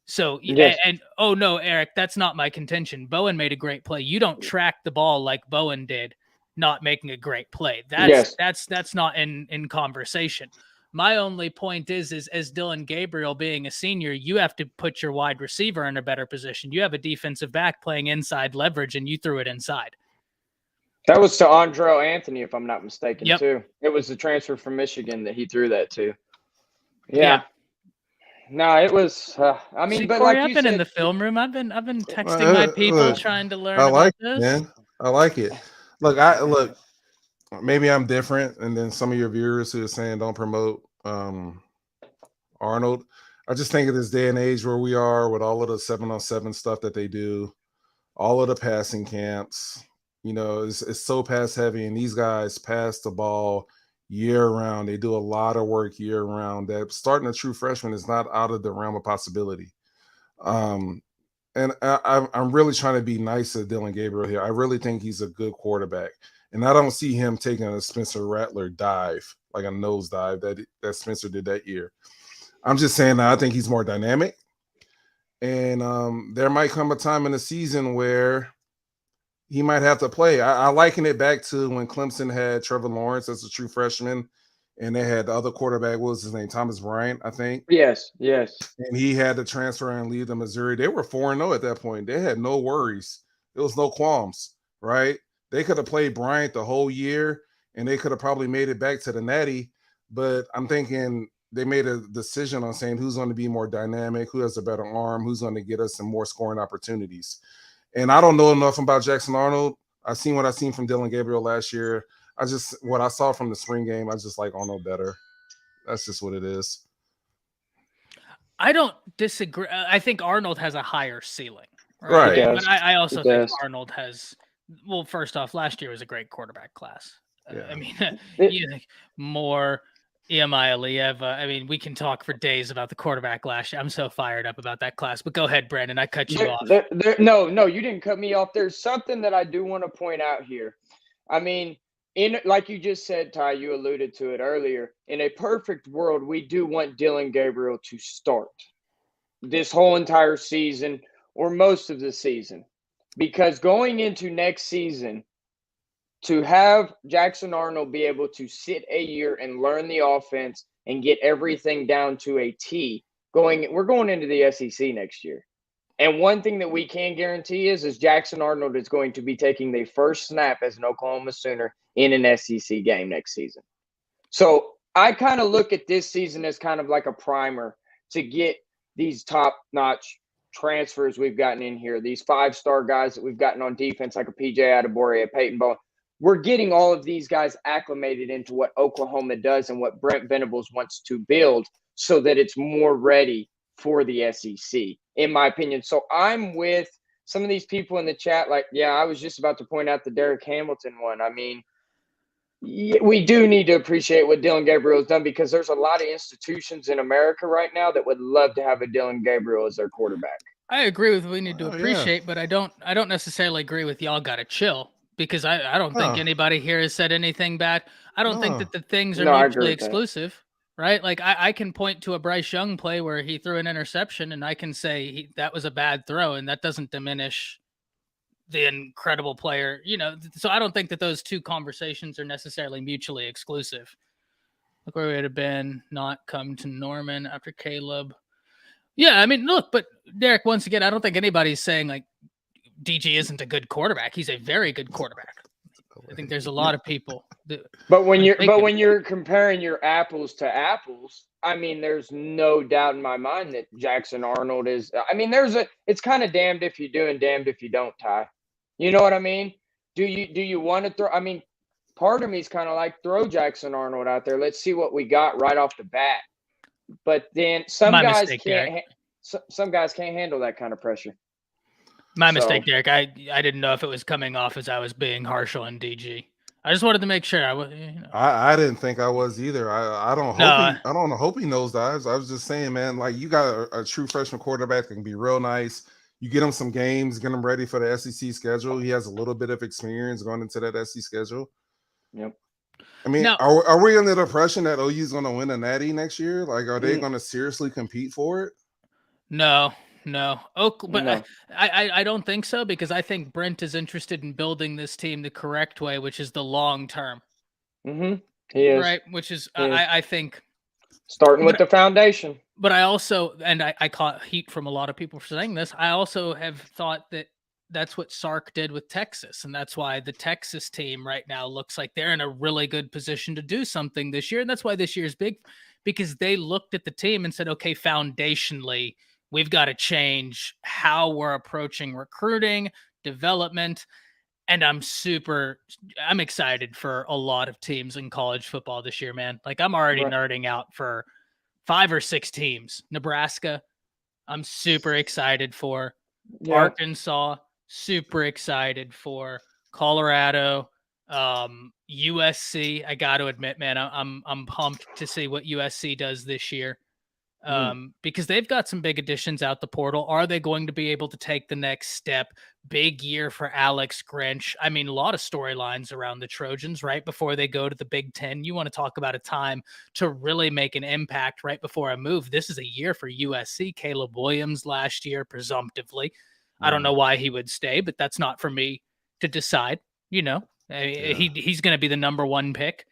So, and oh no, Eric, that's not my contention. Bowen made a great play. You don't track the ball like Bowen did, not making a great play. That's not in conversation. My only point is as Dylan Gabriel being a senior, you have to put your wide receiver in a better position. You have a defensive back playing inside leverage, and you threw it inside. That was to Andrell Anthony, if I'm not mistaken, too. It was the transfer from Michigan that he threw that to. Yeah. No, it was. I mean, see, but Corey, like I've been in the film room. I've been texting my people trying to learn about this. Man. I like it. Look. Maybe I'm different, and then some of your viewers who are saying don't promote Arnold. I just think of this day and age where we are with all of the 7-on-7 stuff that they do, all of the passing camps. It's so pass heavy, and these guys pass the ball year round. They do a lot of work year round. That starting a true freshman is not out of the realm of possibility. And I'm really trying to be nice to Dylan Gabriel here. I really think he's a good quarterback. And I don't see him taking a Spencer Rattler dive, like a nose dive that Spencer did that year. I'm just saying that I think he's more dynamic. And there might come a time in the season where he might have to play. I liken it back to when Clemson had Trevor Lawrence as a true freshman, and they had the other quarterback, what was his name? Thomas Bryant, I think. Yes. And he had to transfer and leave to Missouri. They were 4-0 at that point. They had no worries. There was no qualms, right? They could have played Bryant the whole year, and they could have probably made it back to the Natty. But I'm thinking they made a decision on saying who's going to be more dynamic, who has a better arm, who's going to get us some more scoring opportunities. And I don't know enough about Jackson Arnold. I've seen what I've seen from Dylan Gabriel last year. What I saw from the spring game, I just like Arnold better. That's just what it is. I don't disagree. I think Arnold has a higher ceiling. Right. But I also think Arnold has. Well, first off, last year was a great quarterback class. I mean, you think more EMI Alieva. I mean, we can talk for days about the quarterback last year. I'm so fired up about that class. But go ahead, Brandon. I cut you off. No, you didn't cut me off. There's something that I do want to point out here. I mean, like you just said, Ty, you alluded to it earlier. In a perfect world, we do want Dylan Gabriel to start this whole entire season or most of the season. Because going into next season, to have Jackson Arnold be able to sit a year and learn the offense and get everything down to a T, we're going into the SEC next year. And one thing that we can guarantee is Jackson Arnold is going to be taking the first snap as an Oklahoma Sooner in an SEC game next season. So I kind of look at this season as kind of like a primer to get these top-notch transfers we've gotten in here, these 5-star guys that we've gotten on defense, like a PJ Adebawore, a Peyton Bowen. We're getting all of these guys acclimated into what Oklahoma does and what Brent Venables wants to build so that it's more ready for the SEC, in my opinion. So I'm with some of these people in the chat, like, I was just about to point out the Derek Hamilton one. I mean, we do need to appreciate what Dylan Gabriel has done because there's a lot of institutions in America right now that would love to have a Dylan Gabriel as their quarterback. I agree with we need to appreciate, but I don't necessarily agree with y'all got to chill because I don't think anybody here has said anything bad. I don't think that the things are mutually exclusive, right? Like I can point to a Bryce Young play where he threw an interception and I can say that was a bad throw and that doesn't diminish the incredible player, so I don't think that those two conversations are necessarily mutually exclusive. Look where we would have been, not come to Norman after Caleb. Yeah, I mean, look, but Derek, once again, I don't think anybody's saying like DG isn't a good quarterback. He's a very good quarterback. I think there's a lot of people that But when you're comparing your apples to apples, I mean, there's no doubt in my mind that Jackson Arnold is. I mean, it's kind of damned if you do and damned if you don't, Ty. You know what I mean? Do you want to throw? I mean, part of me is kind of like throw Jackson Arnold out there. Let's see what we got right off the bat. But then some guys can't handle that kind of pressure. My mistake, Derek. I didn't know if it was coming off as I was being harsh on DG. I just wanted to make sure I was. I didn't think I was either. I don't hope he nosedives. I was just saying, man, like you got a true freshman quarterback that can be real nice. You get him some games, get him ready for the SEC schedule. He has a little bit of experience going into that SEC schedule. Yep. I mean, are we under the impression that OU is going to win a natty next year? Like, are they going to seriously compete for it? No. I don't think so, because I think Brent is interested in building this team the correct way, which is the long term. Mm-hmm. He is. Right, which is I think starting with the foundation. But I also, and I caught heat from a lot of people for saying this, I also have thought that that's what Sark did with Texas, and that's why the Texas team right now looks like they're in a really good position to do something this year, and that's why this year is big, because they looked at the team and said, okay, foundationally, we've got to change how we're approaching recruiting, development, and I'm excited for a lot of teams in college football this year, man. Like, I'm already nerding out for 5 or 6 teams. Nebraska, I'm super excited for. Yeah. Arkansas, super excited for. Colorado, USC. I got to admit, man, I'm pumped to see what USC does this year. Because they've got some big additions out the portal. Are they going to be able to take the next step? Big year for Alex Grinch. I mean, a lot of storylines around the Trojans right before they go to the Big Ten. You want to talk about a time to really make an impact right before a move. This is a year for USC. Caleb Williams last year, presumptively. I don't know why he would stay, but that's not for me to decide. You know, he's going to be the number 1 pick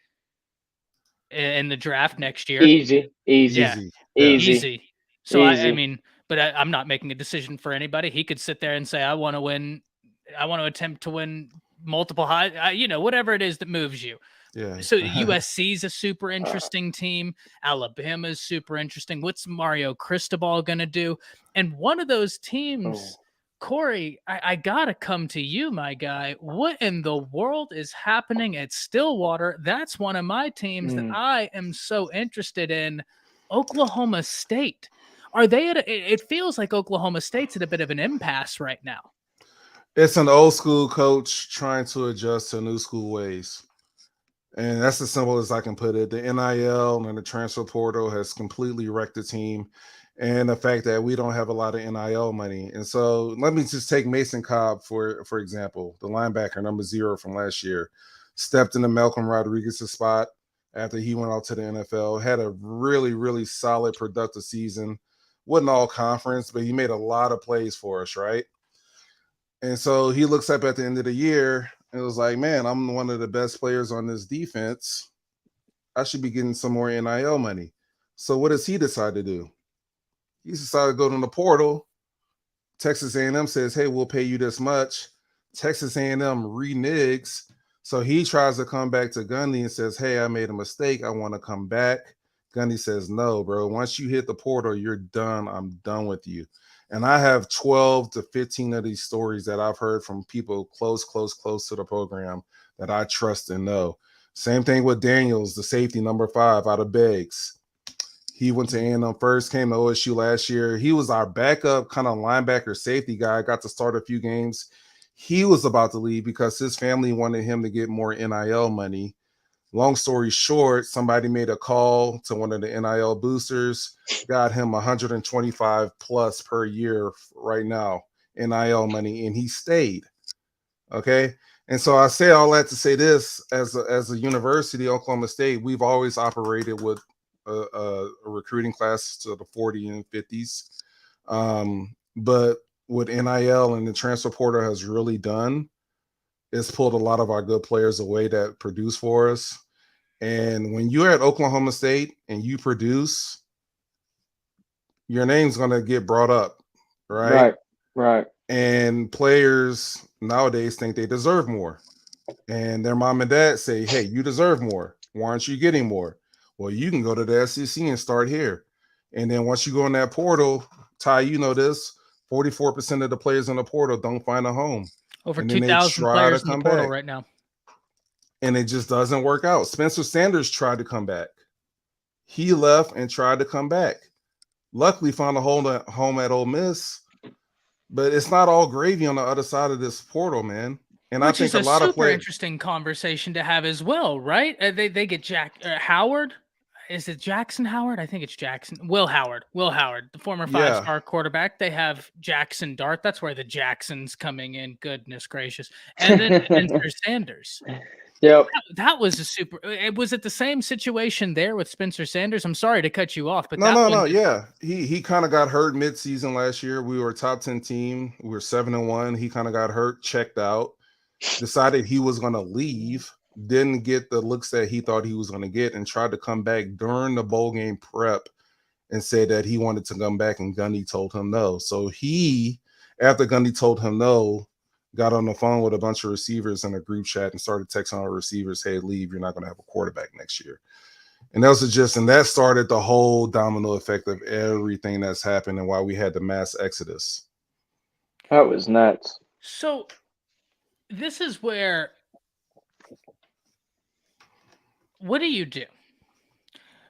in the draft next year. Easy. So I mean, but I'm not making a decision for anybody. He could sit there and say, I want to attempt to win multiple whatever it is that moves you. Yeah. So USC is a super interesting team. Alabama is super interesting. What's Mario Cristobal going to do? And one of those teams, Corey, I got to come to you, my guy. What in the world is happening at Stillwater? That's one of my teams that I am so interested in. Oklahoma State. Are they it feels like Oklahoma State's at a bit of an impasse right now. It's an old school coach trying to adjust to new school ways. And that's as simple as I can put it. The NIL and the transfer portal has completely wrecked the team. And the fact that we don't have a lot of NIL money. And so let me just take Mason Cobb, for example, the linebacker, number 0 from last year, stepped into Malcolm Rodriguez's spot after he went out to the NFL, had a really, really solid, productive season. Wasn't all conference, but he made a lot of plays for us, right? And so he looks up at the end of the year and was like, man, I'm one of the best players on this defense. I should be getting some more NIL money. So what does he decide to do? He decided to go to the portal. Texas A&M says, hey, we'll pay you this much. Texas A&M reneges. So he tries to come back to Gundy and says, hey, I made a mistake. I want to come back. Gundy says, no, bro. Once you hit the portal, you're done. I'm done with you. And I have 12 to 15 of these stories that I've heard from people close to the program that I trust and know. Same thing with Daniels, the safety number 5 out of Beggs. He went to A&M first, came to OSU last year. He was our backup kind of linebacker safety guy, got to start a few games. He was about to leave because his family wanted him to get more NIL money. Long story short, somebody made a call to one of the NIL boosters, got him 125 plus per year right now, NIL money, and he stayed. Okay. And so I say all that to say this, as a university, Oklahoma State, we've always operated with a recruiting class to the 40 and 50s. But what NIL and the transfer portal has really done is pulled a lot of our good players away that produce for us. And when you're at Oklahoma State and you produce, your name's going to get brought up, Right. And players nowadays think they deserve more. And their mom and dad say, hey, you deserve more. Why aren't you getting more? Well, you can go to the SEC and start here. And then once you go in that portal, Ty, you know this, 44% of the players in the portal don't find a home. Over and 2,000 players in the portal right now. And it just doesn't work out. Spencer Sanders tried to come back. He left and tried to come back. Luckily found a home at Ole Miss. But it's not all gravy on the other side of this portal, man. And Which I think is a lot of players, interesting conversation to have as well, right? They get Howard. Is it Jackson Howard? I think it's Jackson. Will Howard, the former 5-star quarterback. They have Jackson Dart. That's where the Jackson's coming in. Goodness gracious. And then Spencer Sanders. Yep. That was a super. Was it the same situation there with Spencer Sanders? I'm sorry to cut you off, but no. Yeah, he kind of got hurt mid-season last year. We were a top 10 team. We were 7-1. He kind of got hurt, checked out, decided he was going to leave. Didn't get the looks that he thought he was going to get, and tried to come back during the bowl game prep and said that he wanted to come back, and Gundy told him no. So he, after Gundy told him no, got on the phone with a bunch of receivers in a group chat and started texting our receivers, hey, leave, you're not going to have a quarterback next year. And that started the whole domino effect of everything that's happened and why we had the mass exodus. That was nuts. So this is where, what do you do?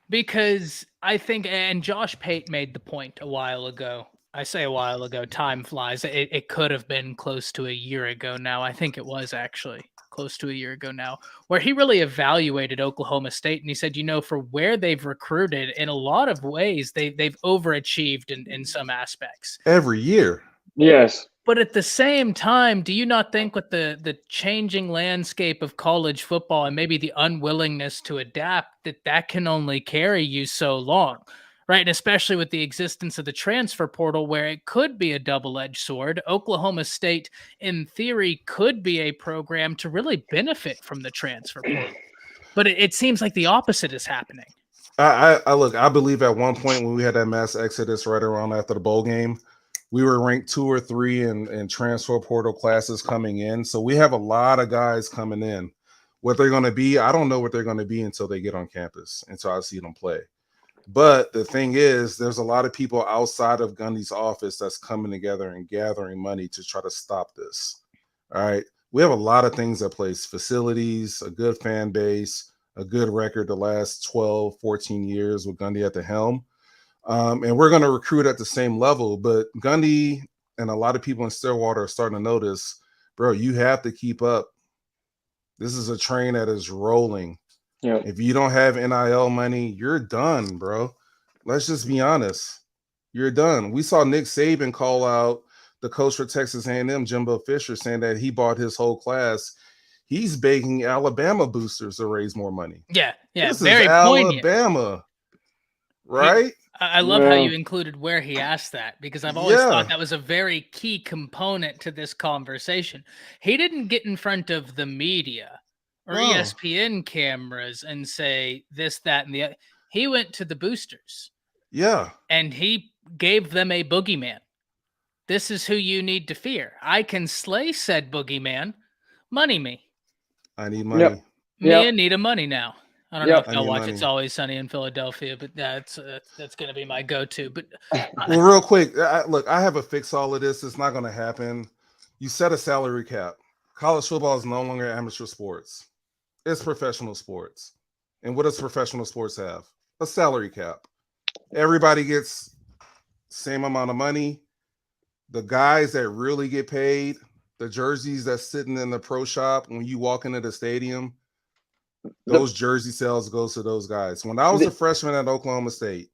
Because I think, and Josh Pate made the point a while ago. I say a while ago, time flies. It could have been close to a year ago now. I think it was actually close to a year ago now, where he really evaluated Oklahoma State. And he said, for where they've recruited, in a lot of ways, they've overachieved in some aspects. Every year. Yes. But at the same time, do you not think with the changing landscape of college football and maybe the unwillingness to adapt, that can only carry you so long, right? And especially with the existence of the transfer portal, where it could be a double-edged sword. Oklahoma State, in theory, could be a program to really benefit from the transfer portal. But it seems like the opposite is happening. I believe at one point when we had that mass exodus right around after the bowl game, we were ranked 2 or 3 in transfer portal classes coming in. So we have a lot of guys coming in. What they're going to be, I don't know what they're going to be until they get on campus, until I see them play. But the thing is, there's a lot of people outside of Gundy's office that's coming together and gathering money to try to stop this. All right. We have a lot of things at place, facilities, a good fan base, a good record the last 12, 14 years with Gundy at the helm. And we're going to recruit at the same level, but Gundy and a lot of people in Stillwater are starting to notice, bro, you have to keep up. This is a train that is rolling. Yeah. If you don't have NIL money, you're done, bro. Let's just be honest. You're done. We saw Nick Saban call out the coach for Texas A&M, Jimbo Fisher, saying that he bought his whole class. He's begging Alabama boosters to raise more money. Yeah. This very is Alabama, right? I love how you included where he asked that, because I've always thought that was a very key component to this conversation. He didn't get in front of the media or ESPN cameras and say this, that, and the other. He went to the boosters. Yeah. And he gave them a boogeyman. This is who you need to fear. I can slay said boogeyman. Money me. I need money. Yep. Me and need a money now. I don't know if y'all watch money. It's Always Sunny in Philadelphia, but that's going to be my go-to. But well, real quick, look, I have a fix all of this. It's not going to happen. You set a salary cap. College football is no longer amateur sports. It's professional sports. And what does professional sports have? A salary cap. Everybody gets same amount of money. The guys that really get paid, the jerseys that's sitting in the pro shop when you walk into the stadium, those jersey sales goes to those guys. When I was a freshman at Oklahoma State,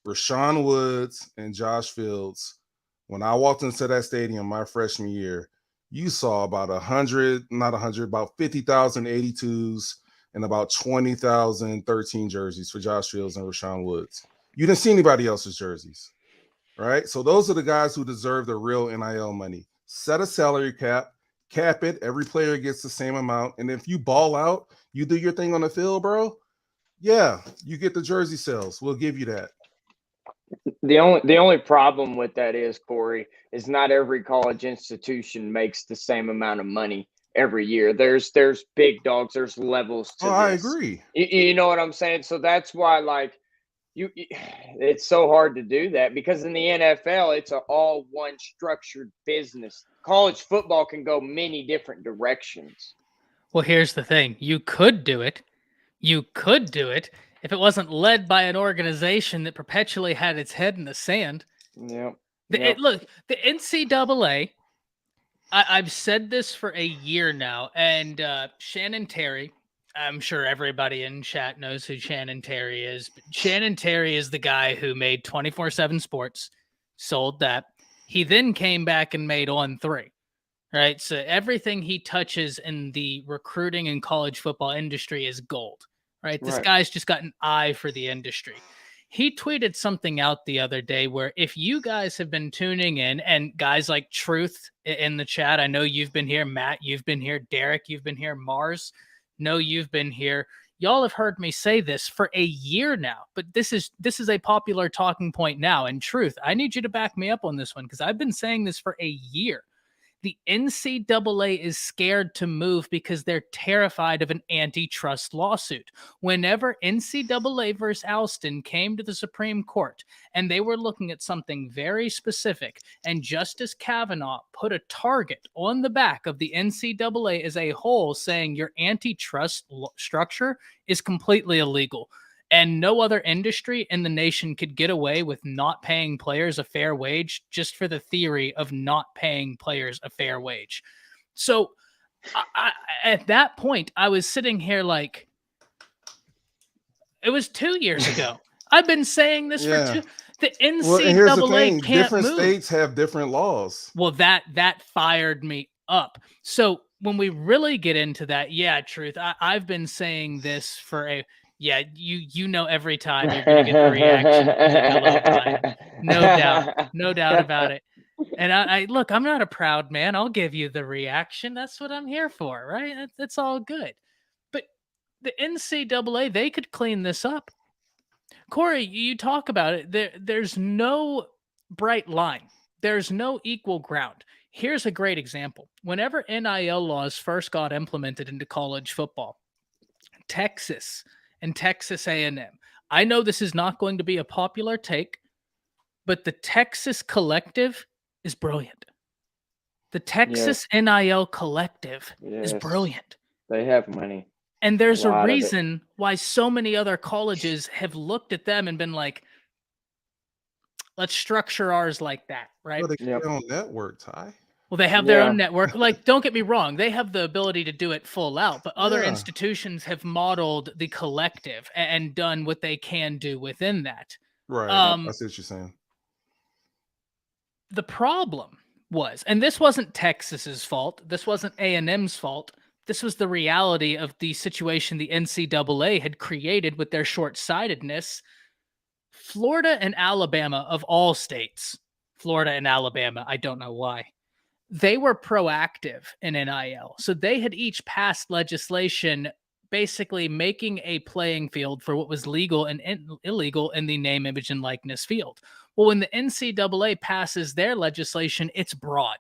Rashawn Woods and Josh Fields, when I walked into that stadium my freshman year, you saw about 50,000 82s and about 20,000 13 jerseys for Josh Fields and Rashawn Woods. You didn't see anybody else's jerseys, right? So those are the guys who deserve the real NIL money. Set a salary cap, cap it. Every player gets the same amount. And if you ball out, you do your thing on the field, bro. Yeah, you get the jersey sales. We'll give you that. The only problem with that is, Corey, is not every college institution makes the same amount of money every year. There's big dogs, there's levels to Oh, this. I agree. You know what I'm saying? So that's why, like, it's so hard to do that, because in the NFL, it's all one structured business. College football can go many different directions. Well, here's the thing. You could do it. If it wasn't led by an organization that perpetually had its head in the sand. Yeah. Look, the NCAA, I've said this for a year now, and Shannon Terry, I'm sure everybody in chat knows who Shannon Terry is. But Shannon Terry is the guy who made 24/7 Sports, sold that. He then came back and made On3, right? So everything he touches in the recruiting and college football industry is gold, right? This guy's just got an eye for the industry. He tweeted something out the other day where, if you guys have been tuning in, and guys like Truth in the chat, I know you've been here, Matt, you've been here, Derek, you've been here, Mars, no, you've been here. Y'all have heard me say this for a year now, but this is a popular talking point now. And Truth, I need you to back me up on this one, because I've been saying this for a year. The NCAA is scared to move because they're terrified of an antitrust lawsuit. Whenever NCAA versus Alston came to the Supreme Court, and they were looking at something very specific, and Justice Kavanaugh put a target on the back of the NCAA as a whole, saying your antitrust structure is completely illegal. And no other industry in the nation could get away with not paying players a fair wage just for the theory of not paying players a fair wage. So at that point, I was sitting here like, it was 2 years ago. I've been saying this for two. The NCAA well, and here's the thing. can't different move. States have different laws. Well, that fired me up. So when we really get into that, yeah, Truth, I've been saying this for a... Yeah, you know every time you're going to get the reaction. No doubt about it. And I look, I'm not a proud man. I'll give you the reaction. That's what I'm here for, right? That's all good. But the NCAA, they could clean this up. Corey, you talk about it. There's no bright line. There's no equal ground. Here's a great example. Whenever NIL laws first got implemented into college football, Texas and Texas A&M. I know this is not going to be a popular take, but the Texas collective is brilliant. The Texas NIL collective is brilliant. They have money. And there's a reason why so many other colleges have looked at them and been like, let's structure ours like that, right? Well, they their own network, Ty. Well, they have their own network. Like, don't get me wrong. They have the ability to do it full out, but other institutions have modeled the collective and done what they can do within that. Right. I see what you're saying. The problem was, and this wasn't Texas's fault. This wasn't A&M's fault. This was the reality of the situation the NCAA had created with their short-sightedness. Florida and Alabama, of all states, Florida and Alabama, I don't know why, they were proactive in NIL. So they had each passed legislation basically making a playing field for what was legal and illegal in the name, image, and likeness field. Well, when the NCAA passes their legislation, it's broad.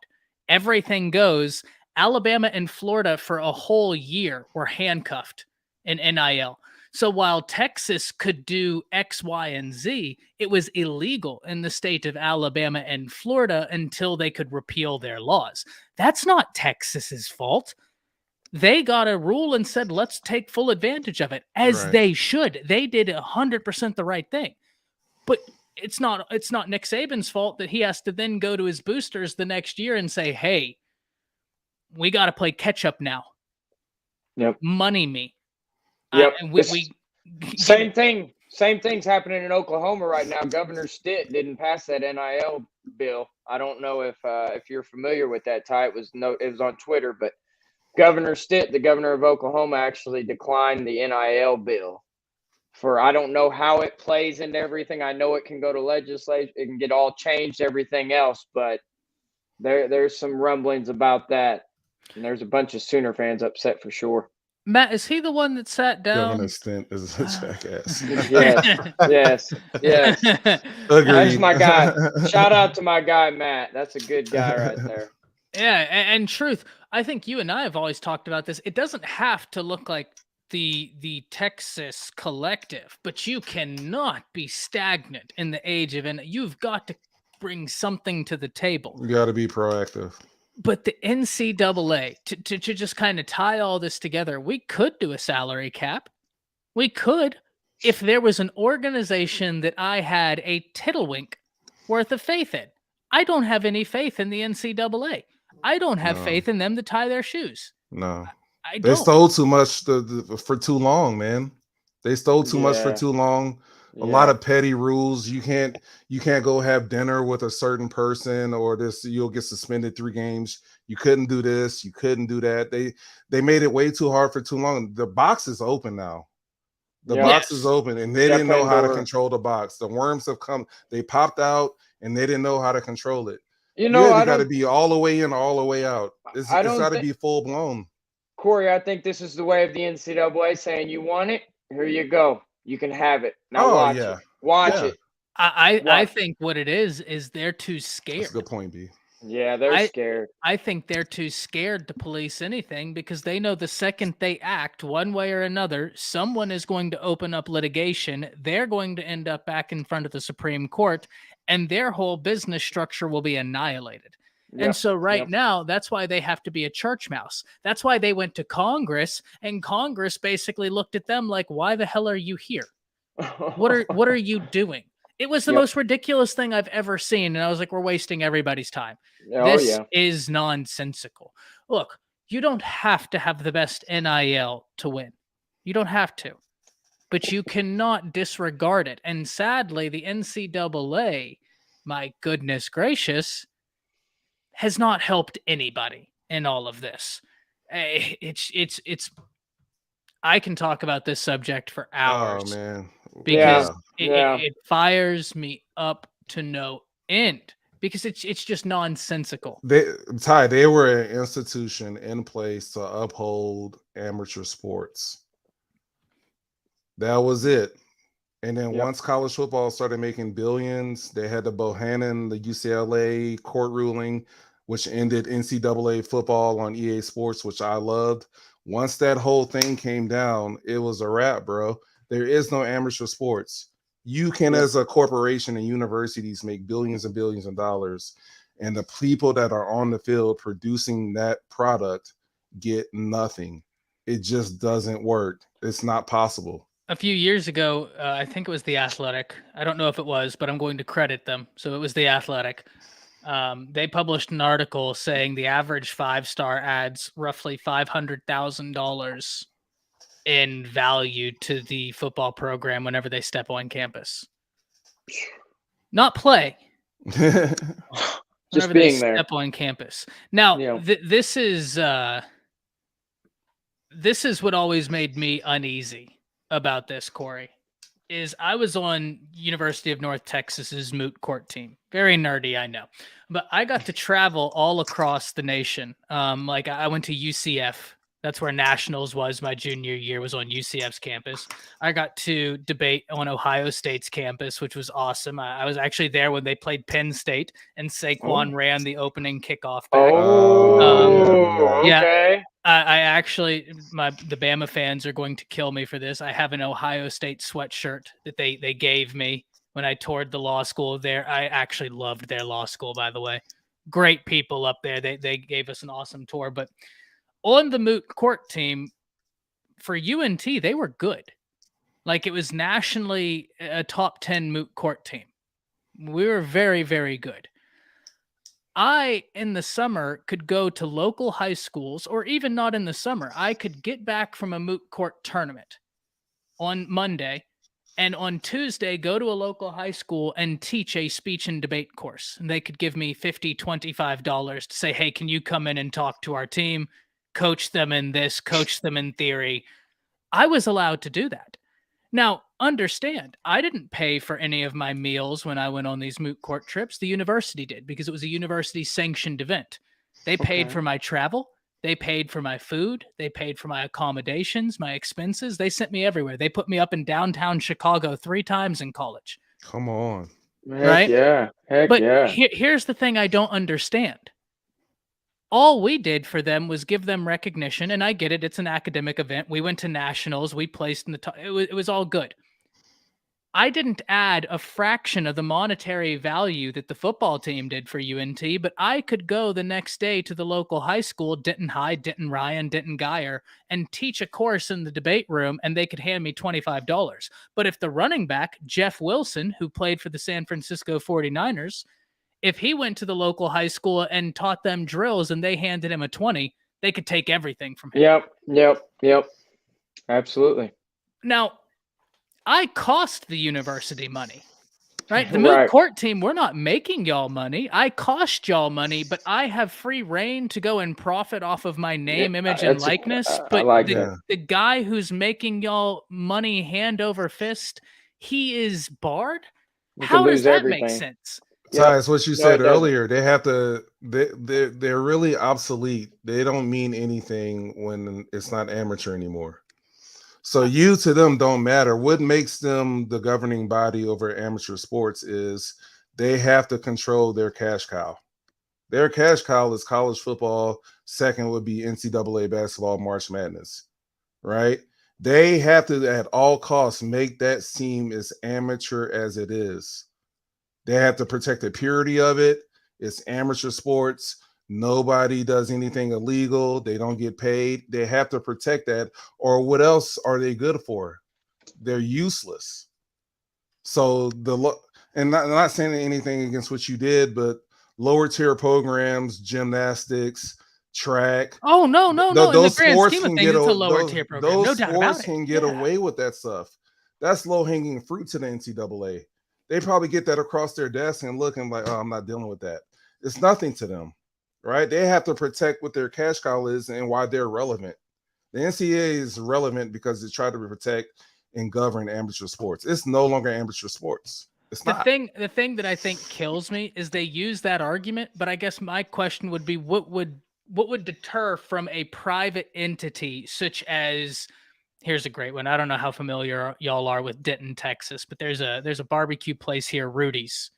Everything goes. Alabama and Florida for a whole year were handcuffed in NIL. So while Texas could do X, Y, and Z, it was illegal in the state of Alabama and Florida until they could repeal their laws. That's not Texas's fault. They got a rule and said, let's take full advantage of it, as they should. They did 100% the right thing. But it's not Nick Saban's fault that he has to then go to his boosters the next year and say, hey, we got to play catch up now. Yep. Money me. Yep. Same thing. Same thing's happening in Oklahoma right now. Governor Stitt didn't pass that NIL bill. I don't know if you're familiar with that, Ty. It was on Twitter, but Governor Stitt, the governor of Oklahoma, actually declined the NIL bill. For I don't know how it plays into everything. I know it can go to legislature, it can get all changed, everything else, but there's some rumblings about that, and there's a bunch of Sooner fans upset for sure. Matt, is he the one that sat down? Governor Stint is a jackass. Yes. Agreed. That's my guy. Shout out to my guy, Matt. That's a good guy right there. Yeah, and truth, I think you and I have always talked about this. It doesn't have to look like the Texas collective, but you cannot be stagnant in the age of, and you've got to bring something to the table. You got to be proactive. But the NCAA, to just kind of tie all this together, we could do a salary cap. We could, if there was an organization that I had a tiddlewink worth of faith in. I don't have any faith in the NCAA. I don't have faith in them to tie their shoes. No. I They don't. stole too much for too long, man. They stole too much for too long. A lot of petty rules. You can't go have dinner with a certain person, or you'll get suspended 3 games. You couldn't do this. You couldn't do that. They made it way too hard for too long. The box is open now. The box is open, and they didn't know how to control the box. The worms have come. They popped out, and they didn't know how to control it. You got to be all the way in, all the way out. It's got to be full blown. Corey, I think this is the way of the NCAA saying, you want it? Here you go. You can have it. Now watch it. Watch it. I think what it is they're too scared. That's a good point, B. Yeah, they're scared. I think they're too scared to police anything because they know the second they act one way or another, someone is going to open up litigation. They're going to end up back in front of the Supreme Court, and their whole business structure will be annihilated. And so now, that's why they have to be a church mouse. That's why they went to Congress, and Congress basically looked at them like, why the hell are you here? What are you doing? It was the most ridiculous thing I've ever seen. And I was like, we're wasting everybody's time. This is nonsensical. Look, you don't have to have the best NIL to win. You don't have to. But you cannot disregard it. And sadly, the NCAA, my goodness gracious, has not helped anybody in all of this. It's I can talk about this subject for hours. Oh man. Because it fires me up to no end because it's just nonsensical. They were an institution in place to uphold amateur sports. That was it. And then once college football started making billions, they had the Bohannon, the UCLA court ruling, which ended NCAA football on EA Sports, which I loved. Once that whole thing came down, it was a wrap, bro. There is no amateur sports. You can, as a corporation and universities, make billions and billions of dollars, and the people that are on the field producing that product get nothing. It just doesn't work. It's not possible. A few years ago, I think it was The Athletic. I don't know if it was, but I'm going to credit them. So it was The Athletic. They published an article saying the average 5-star adds roughly $500,000 in value to the football program whenever they step on campus. Not play. Just being there. Step on campus. Now, this is what always made me uneasy about this, Corey, is I was on University of North Texas's moot court team. Very nerdy, I know. But I got to travel all across the nation. Like I went to UCF. That's where Nationals was my junior year, was on UCF's campus. I got to debate on Ohio State's campus, which was awesome. I was actually there when they played Penn State and Saquon ran the opening kickoff back. Okay. I actually, the Bama fans are going to kill me for this. I have an Ohio State sweatshirt that they gave me when I toured the law school there. I actually loved their law school, by the way. Great people up there. They gave us an awesome tour. But on the moot court team for UNT, they were good. Like, it was nationally a top 10 moot court team. We were very, very good. I, in the summer, could go to local high schools, or even not in the summer. I could get back from a moot court tournament on Monday, and on Tuesday, go to a local high school and teach a speech and debate course. And they could give me $50, $25 to say, hey, can you come in and talk to our team, coach them in this, coach them in theory. I was allowed to do that. Now, understand, I didn't pay for any of my meals when I went on these moot court trips. The university did, because it was a university-sanctioned event. They paid for my travel. They paid for my food. They paid for my accommodations, my expenses. They sent me everywhere. They put me up in downtown Chicago 3 times in college. Come on. Heck Right? yeah. Heck But yeah. here's the thing I don't understand. All we did for them was give them recognition, and I get it. It's an academic event. We went to nationals. We placed in the top. It was all good. I didn't add a fraction of the monetary value that the football team did for UNT, but I could go the next day to the local high school, Denton High, Denton Ryan, Denton Geyer, and teach a course in the debate room, and they could hand me $25. But if the running back, Jeff Wilson, who played for the San Francisco 49ers, if he went to the local high school and taught them drills and they handed him a 20, they could take everything from him. Yep. Absolutely. Now, I cost the university money, right? The moot court team, we're not making y'all money. I cost y'all money, but I have free reign to go and profit off of my name, image, and likeness. But the guy who's making y'all money hand over fist, he is barred. How does that make sense? So it's what you said earlier. They have to. They're really obsolete. They don't mean anything when it's not amateur anymore. So you to them don't matter. What makes them the governing body over amateur sports is they have to control their cash cow. Their cash cow is college football. Second would be NCAA basketball, March Madness, right? They have to, at all costs, make that seem as amateur as it is. They have to protect the purity of it. It's amateur sports. Nobody does anything illegal. They don't get paid. They have to protect that. Or what else are they good for? They're useless. So and not saying anything against what you did, but lower tier programs, gymnastics, track. Oh no. Those sports can get a lower tier program. Those no doubt sports about it. can get away with that stuff. That's low hanging fruit to the NCAA. They probably get that across their desk and look and like, oh, I'm not dealing with that. It's nothing to them, right? They have to protect what their cash cow is and why they're relevant. The NCAA is relevant because they try to protect and govern amateur sports. It's no longer amateur sports. It's not. The thing that I think kills me is they use that argument, but I guess my question would be what would deter from a private entity such as, here's a great one. I don't know how familiar y'all are with Denton, Texas, but there's a barbecue place here, Rudy's,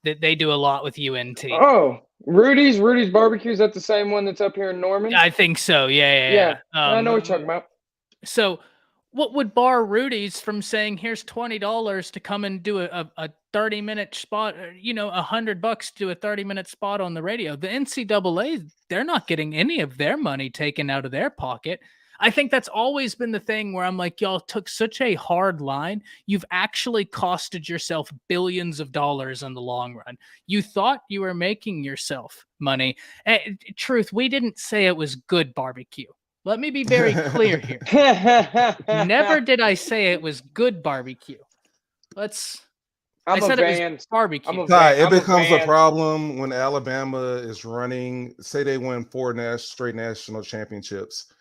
that they do a lot with UNT. Oh, Rudy's barbecue, is that the same one that's up here in Norman? I think so. Yeah. I know what you're talking about. So what would bar Rudy's from saying, here's $20 to come and do a 30-minute spot, $100 to do a 30-minute spot on the radio? The NCAA, they're not getting any of their money taken out of their pocket. I think that's always been the thing where I'm like, y'all took such a hard line. You've actually costed yourself billions of dollars in the long run. You thought you were making yourself money. Truth, we didn't say it was good barbecue. Let me be very clear here. Never did I say it was good barbecue. I said it was barbecue. It becomes a problem when Alabama is running, say they win 4 straight national championships,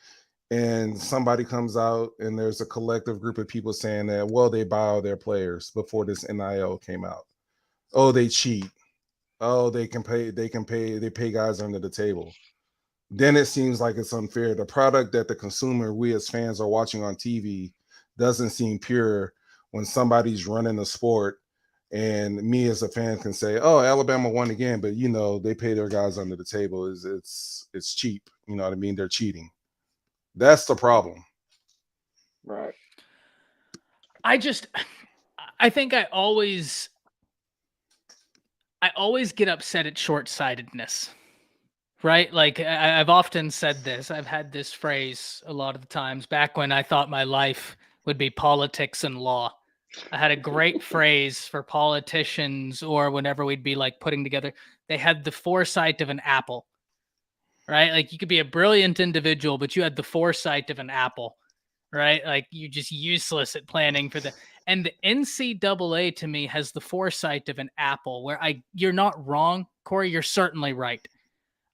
and somebody comes out and there's a collective group of people saying that, well, they buy all their players before this NIL came out. Oh, they cheat. Oh, they pay guys under the table. Then it seems like it's unfair. The product that the consumer, we as fans are watching on TV, doesn't seem pure when somebody's running a sport and me as a fan can say, oh, Alabama won again, but they pay their guys under the table. It's cheap. You know what I mean? They're cheating. That's the problem. Right. I think I always get upset at short-sightedness, right? Like I've often said this. I've had this phrase a lot of the times back when I thought my life would be politics and law. I had a great phrase for politicians, or whenever we'd be like putting together, they had the foresight of an apple. Right? Like you could be a brilliant individual, but you had the foresight of an apple, right? Like you're just useless at planning for and the NCAA to me has the foresight of an apple where you're not wrong, Corey, you're certainly right.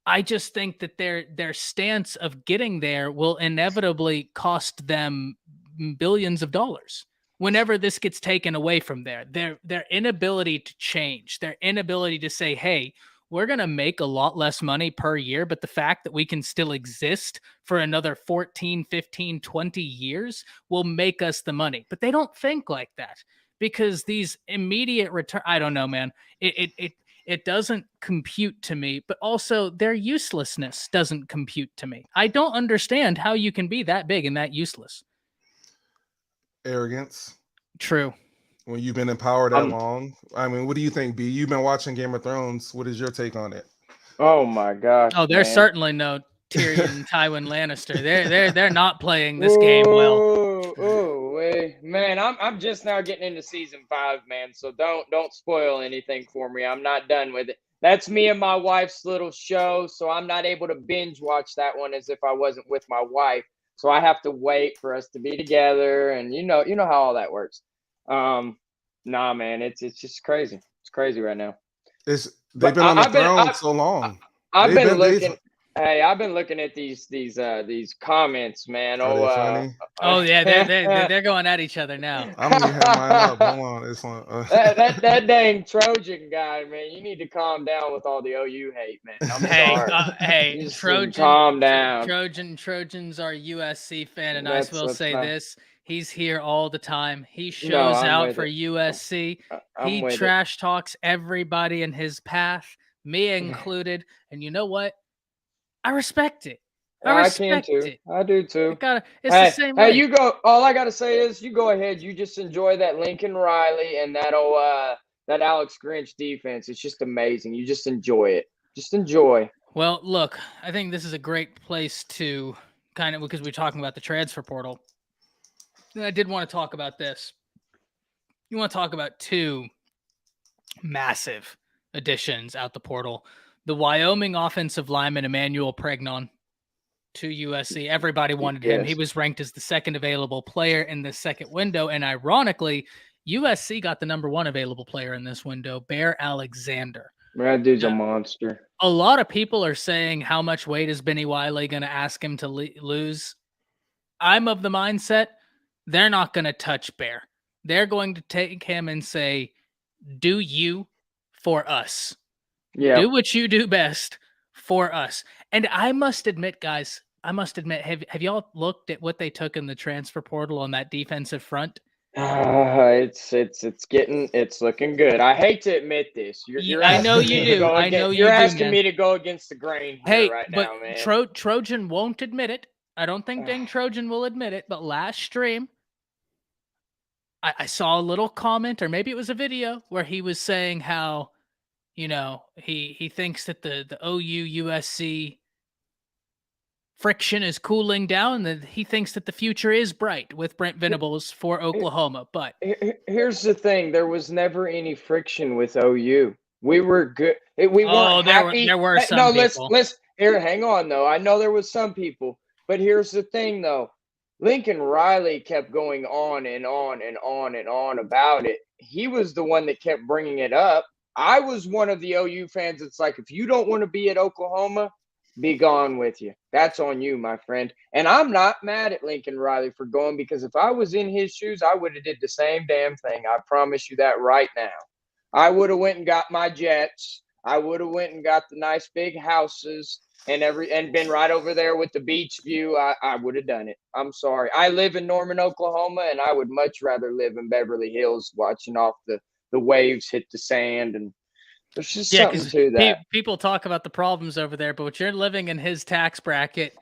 I just think that their stance of getting there will inevitably cost them billions of dollars whenever this gets taken away from their inability to change, their inability to say, hey, we're going to make a lot less money per year, but the fact that we can still exist for another 14, 15, 20 years will make us the money. But they don't think like that because these immediate return, I don't know, man. It doesn't compute to me, but also their uselessness doesn't compute to me. I don't understand how you can be that big and that useless. Arrogance. True. When you've been in power that long. I mean, what do you think, B? You've been watching Game of Thrones. What is your take on it? Oh my gosh. Oh, there's certainly no Tyrion and Tywin Lannister. They're not playing this game well. Man, I'm just now getting into season 5, man. So don't spoil anything for me. I'm not done with it. That's me and my wife's little show, so I'm not able to binge watch that one as if I wasn't with my wife. So I have to wait for us to be together, and you know how all that works. Nah, man, it's just crazy. It's crazy right now. They've been on the throne so long. I've been looking. Hey, I've been looking at these comments, man. Are they funny? Oh yeah, they're going at each other now. I'm gonna have mine up. Hold on, it's on. That dang Trojan guy, man. You need to calm down with all the OU hate, man. Hey, Trojan, calm down. Trojans are USC fan, and I will say this: he's here all the time. He shows out for USC. He trash talks everybody in his path, me included. And you know what? I respect it. I can too. I do too. It's the same way. Hey, you go. All I gotta say is, you go ahead. You just enjoy that Lincoln Riley and that Alex Grinch defense. It's just amazing. You just enjoy it. Just enjoy. Well, look, I think this is a great place to kind of, because we're talking about the transfer portal. I did want to talk about this. You want to talk about 2 massive additions out the portal. The Wyoming offensive lineman, Emmanuel Pregnon, to USC. Everybody wanted him. He was ranked as the second available player in the second window. And ironically, USC got the number 1 available player in this window, Bear Alexander. That dude's a monster. A lot of people are saying, how much weight is Benny Wiley going to ask him to lose? I'm of the mindset, they're not going to touch Bear. They're going to take him and say, do you for us. Yeah. Do what you do best for us. And I must admit, guys, have y'all looked at what they took in the transfer portal on that defensive front? It's looking good. I hate to admit this. I know you do. You're asking me to go against the grain here right now, man. Trojan won't admit it. I don't think dang Trojan will admit it, but last stream, I saw a little comment, or maybe it was a video, where he was saying how, he thinks that the OU USC friction is cooling down, and that he thinks that the future is bright with Brent Venables for Oklahoma. But here's the thing: there was never any friction with OU. We were good. We weren't happy. There were some people. Listen. Here, hang on though. I know there was some people, but here's the thing though: Lincoln Riley kept going on and on and on and on about it. He was the one that kept bringing it up. I was one of the OU fans. It's like, if you don't want to be at Oklahoma, be gone with you. That's on you, my friend. And I'm not mad at Lincoln Riley for going, because if I was in his shoes, I would have did the same damn thing. I promise you that right now. I would have went and got my jets. I would have went and got the nice big houses and been right over there with the beach view. I would have done it. I'm sorry. I live in Norman, Oklahoma, and I would much rather live in Beverly Hills watching off the waves hit the sand. And there's just something to that. People talk about the problems over there, but when you're living in his tax bracket,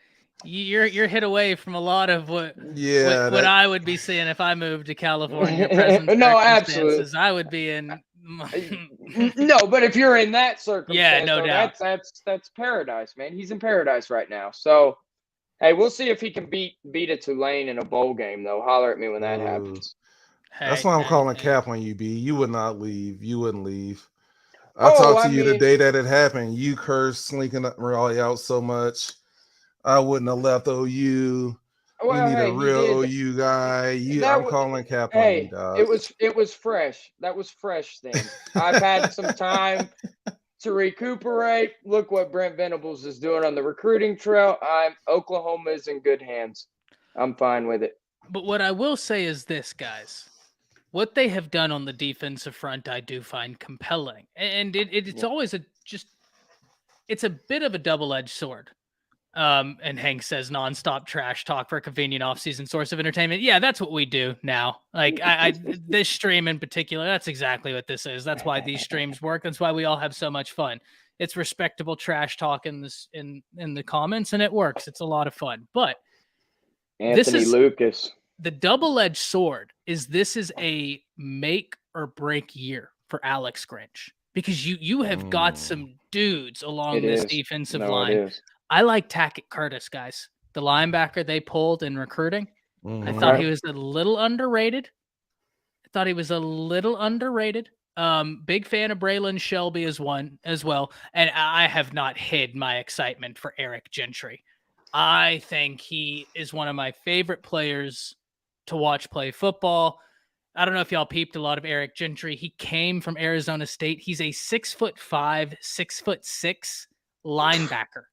you're hit away from a lot of what I would be seeing if I moved to California. No, absolutely. I would be in. No, but if you're in that circumstance, no doubt. That's paradise, man. He's in paradise right now. So, hey, we'll see if he can beat a Tulane in a bowl game, though. Holler at me when that happens. That's why I'm calling cap on you, B. You would not leave. You wouldn't leave. I talked to you the day that it happened. You cursed Lincoln Riley out so much. I wouldn't have left OU. We need a real OU guy. I'm calling cap on you, dog. It was fresh. That was fresh then. I've had some time to recuperate. Look what Brent Venables is doing on the recruiting trail. Oklahoma is in good hands. I'm fine with it. But what I will say is this, guys. What they have done on the defensive front, I do find compelling. And it's always it's a bit of a double-edged sword. And Hank says nonstop trash talk for a convenient off-season source of entertainment. Yeah, that's what we do now. Like this stream in particular, that's exactly what this is. That's why these streams work. That's why we all have so much fun. It's respectable trash talk in the comments, and it works. It's a lot of fun. But Anthony Lucas. The double-edged sword is this is a make or break year for Alex Grinch, because you have got some dudes along this defensive line. I like Tackett Curtis, guys. The linebacker they pulled in recruiting. I thought he was a little underrated. Big fan of Braylon Shelby as well. And I have not hid my excitement for Eric Gentry. I think he is one of my favorite players to watch play football. I don't know if y'all peeped a lot of Eric Gentry. He came from Arizona State. He's a 6'5", 6'6" linebacker.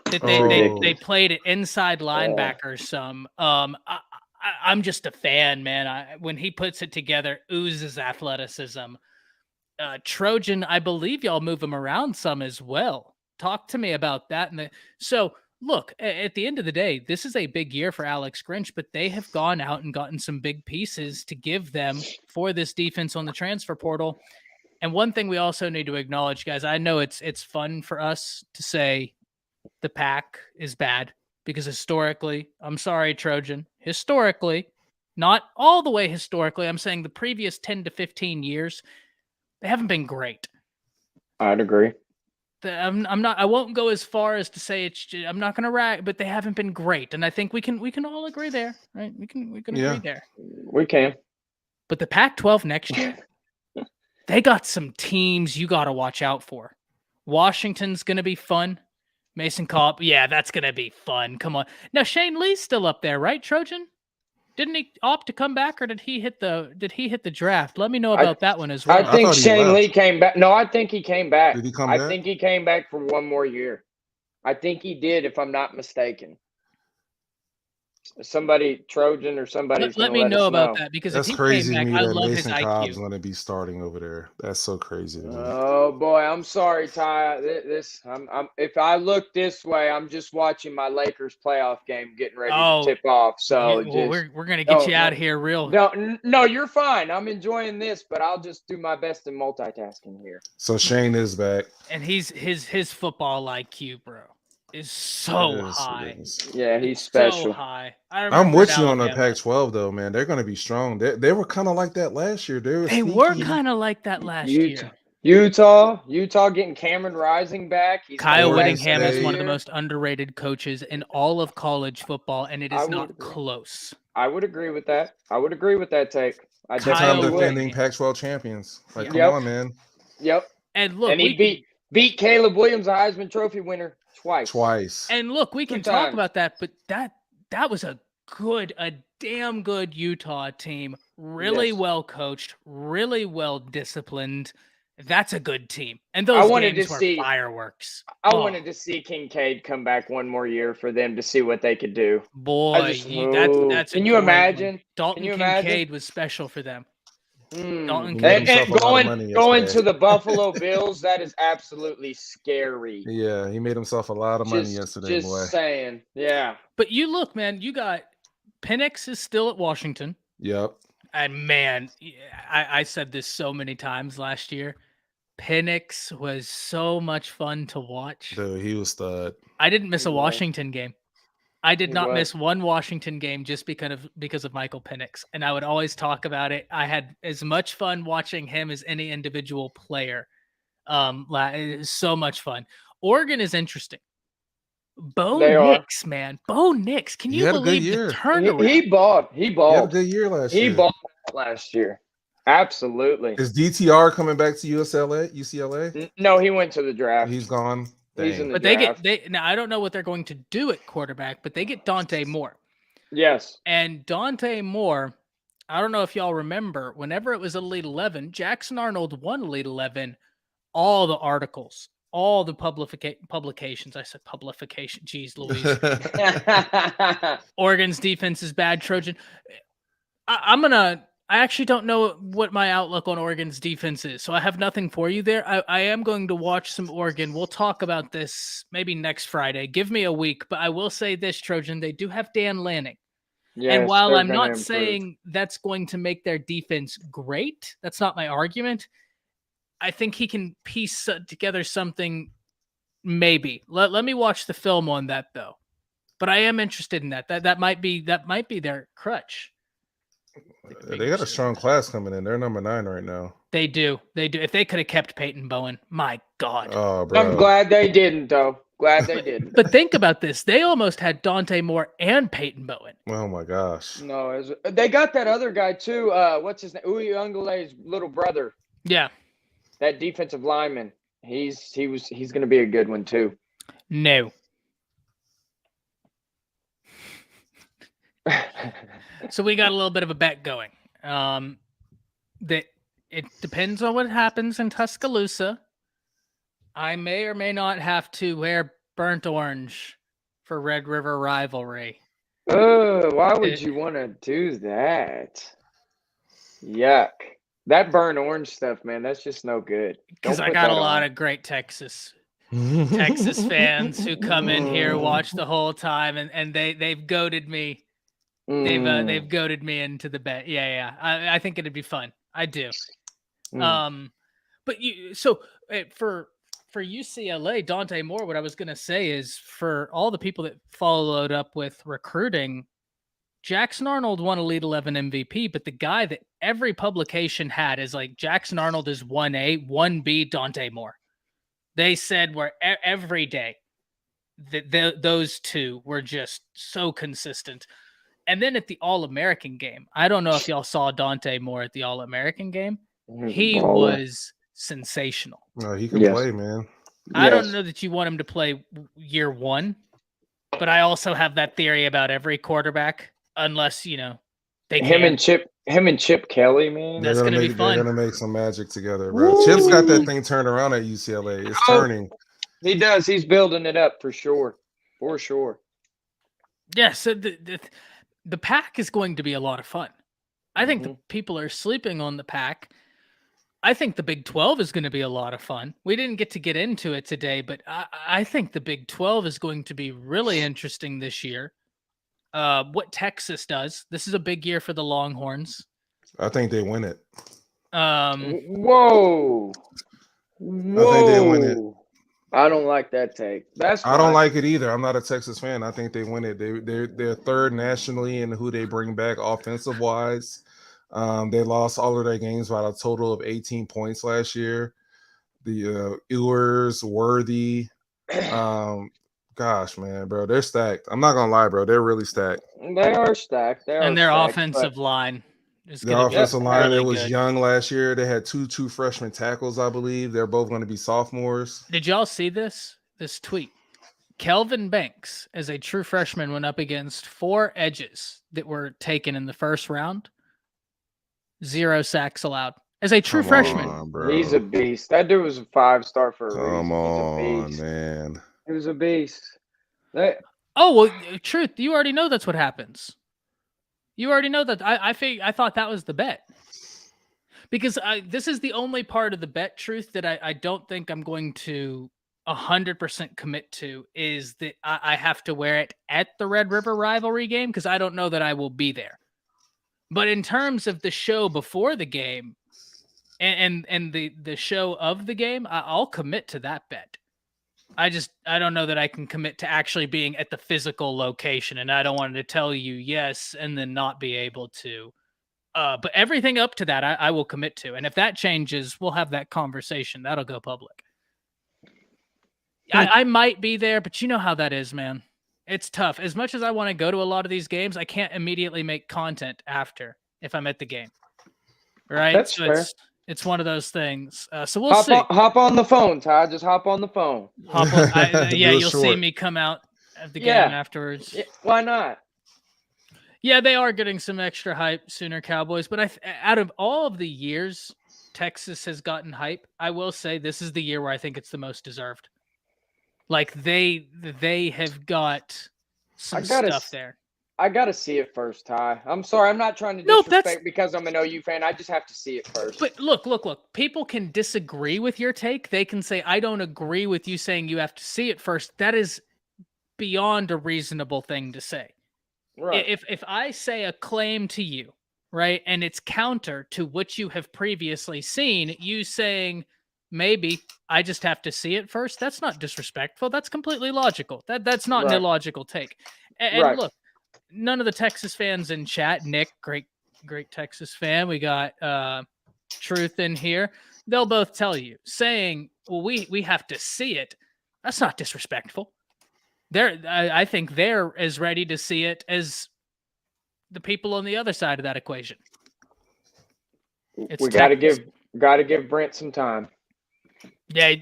They played it inside linebacker some. I'm just a fan, man. When he puts it together, oozes athleticism. Trojan, I believe y'all move him around some as well. Talk to me about that. So look, at the end of the day, this is a big year for Alex Grinch, but they have gone out and gotten some big pieces to give them for this defense on the transfer portal. And one thing we also need to acknowledge, guys, I know it's fun for us to say the Pac is bad because historically, I'm sorry, Trojan, historically, not all the way historically, I'm saying the previous 10 to 15 years, they haven't been great. I'd agree. I won't go as far as to say I'm not going to rag, but they haven't been great. And I think we can all agree there, right? We can agree there. We can. But the Pac-12 next year, they got some teams you got to watch out for. Washington's going to be fun. Mason Cobb, yeah, that's going to be fun. Come on. Now, Shane Lee's still up there, right, Trojan? Didn't he opt to come back, or did he hit the draft? Let me know about that one as well. I think Shane Lee came back. No, I think he came back. Did he come back? I think he came back for one more year. I think he did, if I'm not mistaken. Somebody, Trojan or somebody. Let me know about that, because that's if he crazy came to back, me I that love Mason his Cobb's IQ. going to be starting over there. That's so crazy to me. Oh boy, I'm sorry, Ty. If I look this way, I'm just watching my Lakers playoff game getting ready to tip off. So we're gonna get you out of here real. No, you're fine. I'm enjoying this, but I'll just do my best in multitasking here. So Shane is back, and his football IQ, bro, is so high. Yeah, he's special. So high. I'm with you on the Pac-12 though, man. They're going to be strong. They were kind of like that last year. They were kind of like that last year. Utah getting Cameron Rising back. Kyle Whittingham is one of the most underrated coaches in all of college football, and it is not close. I would agree with that. I would agree with that take. Two-time defending Pac-12 champions. Like, come on, man. Yep. And look, and he beat Caleb Williams, a Heisman Trophy winner, twice. And look, we can talk about that, but that was a damn good Utah team. Really well coached, really well disciplined. That's a good team. And those games were fireworks. I wanted to see Kincaid come back one more year for them to see what they could do. Boy, that's can you imagine? Dalton Kincaid was special for them. And going to the Buffalo Bills, that is absolutely scary. Yeah, he made himself a lot of money yesterday. Just saying, yeah. But you look, man, you got Penix is still at Washington. Yep. And man, I said this so many times last year. Penix was so much fun to watch. Dude, he was stud. I didn't miss a Washington game. I did not miss one Washington game just because of Michael Penix, and I would always talk about it. I had as much fun watching him as any individual player. It was so much fun. Oregon is interesting. Bo Nix, man. Bo Nix. Can you believe the turnaround? He balled. He had a good year last year. He balled last year. Absolutely. Is DTR coming back to UCLA? No, he went to the draft. He's gone. He's in the draft. Now I don't know what they're going to do at quarterback, but they get Dante Moore. Yes. And Dante Moore, I don't know if y'all remember, whenever it was Elite 11, Jackson Arnold won Elite 11, all the articles, all the publications. I said publication. Jeez Louise. Oregon's defense is bad, Trojan. I'm gonna I actually don't know what my outlook on Oregon's defense is, so I have nothing for you there. I am going to watch some Oregon. We'll talk about this maybe next Friday. Give me a week, but I will say this, Trojan, they do have Dan Lanning. Yes, and while they're I'm gonna not improve. saying that's going to make their defense great, that's not my argument. I think he can piece together something, maybe. Let me watch the film on that, though. But I am interested in that. That might be their crutch. They got a strong class coming in. They're number 9 right now. They do. If they could have kept Peyton Bowen, my God. Oh, bro. I'm glad they didn't, though. Glad they didn't. But think about this. They almost had Dante Moore and Peyton Bowen. Oh my gosh. No, they got that other guy too. What's his name? Uyungale's little brother. Yeah. That defensive lineman. He's going to be a good one too. No. So we got a little bit of a bet going. That it depends on what happens in Tuscaloosa. I may or may not have to wear burnt orange for Red River rivalry. Oh, why would you want to do that? Yuck. That burnt orange stuff, man, that's just no good. Because I got a lot of great Texas fans who come in here, watch the whole time, and they've goaded me. They've goaded me into the bet. Yeah. I think it'd be fun. I do. But for UCLA, Dante Moore, what I was gonna say is, for all the people that followed up with recruiting, Jackson Arnold won Elite 11 MVP, but the guy that every publication had is like, Jackson Arnold is 1A, 1B, Dante Moore. They said every day that those two were just so consistent. And then at the All-American game, I don't know if y'all saw Dante Moore at the All-American game. He was sensational. No, he can play, man. I don't know that you want him to play year one, but I also have that theory about every quarterback, unless, they can. Him and Chip Kelly, man. That's going to be fun. They're going to make some magic together, bro. Woo! Chip's got that thing turned around at UCLA. It's turning. He does. He's building it up for sure. For sure. Yeah, so the Pac is going to be a lot of fun. I think the people are sleeping on the Pac. I think the Big 12 is going to be a lot of fun. We didn't get into it today, but I think the Big 12 is going to be really interesting this year. What Texas does. This is a big year for the Longhorns. I think they win it. Whoa. I think they win it. I don't like that take. I don't like it either. I'm not a Texas fan. I think they win it. They're third nationally in who they bring back offensive wise. They lost all of their games by a total of 18 points last year. The Ewers, Worthy, gosh, man, bro, they're stacked. I'm not gonna lie, bro, they're really stacked. They are stacked. And their offensive line. The offensive line, really, it was young last year. They had two freshman tackles, I believe. They're both going to be sophomores. Did y'all see this tweet? Kelvin Banks, as a true freshman, went up against 4 edges that were taken in the first round. 0 sacks allowed. As a true freshman. He's a beast. That dude was a 5-star for a reason. Come on, man. He was a beast. Oh, well, truth, you already know that's what happens. You already know that. I thought that was the bet. Because this is the only part of the bet, truth, that I don't think I'm going to 100% commit to, is that I have to wear it at the Red River rivalry game, because I don't know that I will be there. But in terms of the show before the game and the show of the game, I'll commit to that bet. I don't know that I can commit to actually being at the physical location, and I don't want to tell you yes and then not be able to. But everything up to that, I will commit to. And if that changes, we'll have that conversation. That'll go public. I might be there, but you know how that is, man. It's tough. As much as I want to go to a lot of these games, I can't immediately make content after if I'm at the game. Right? That's fair. It's one of those things. So we'll see. Hop on the phone, Ty. Just hop on the phone. You'll see me come out of the game afterwards. Yeah, why not? Yeah, they are getting some extra hype, Sooner Cowboys. But out of all of the years Texas has gotten hype, I will say this is the year where I think it's the most deserved. Like they have got some stuff there. I got to see it first, Ty. I'm sorry. I'm not trying to No, disrespect because I'm an OU fan. I just have to see it first. But look. People can disagree with your take. They can say, I don't agree with you saying you have to see it first. That is beyond a reasonable thing to say. Right. If I say a claim to you, right, and it's counter to what you have previously seen, you saying maybe I just have to see it first, that's not disrespectful. That's completely logical. That's not an Right. illogical take. And Right. look, none of the Texas fans in chat, Nick, great Texas fan. We got Truth in here. They'll both tell you saying, well, we have to see it. That's not disrespectful. I think they're as ready to see it as the people on the other side of that equation. We got to give Brent some time. Yeah,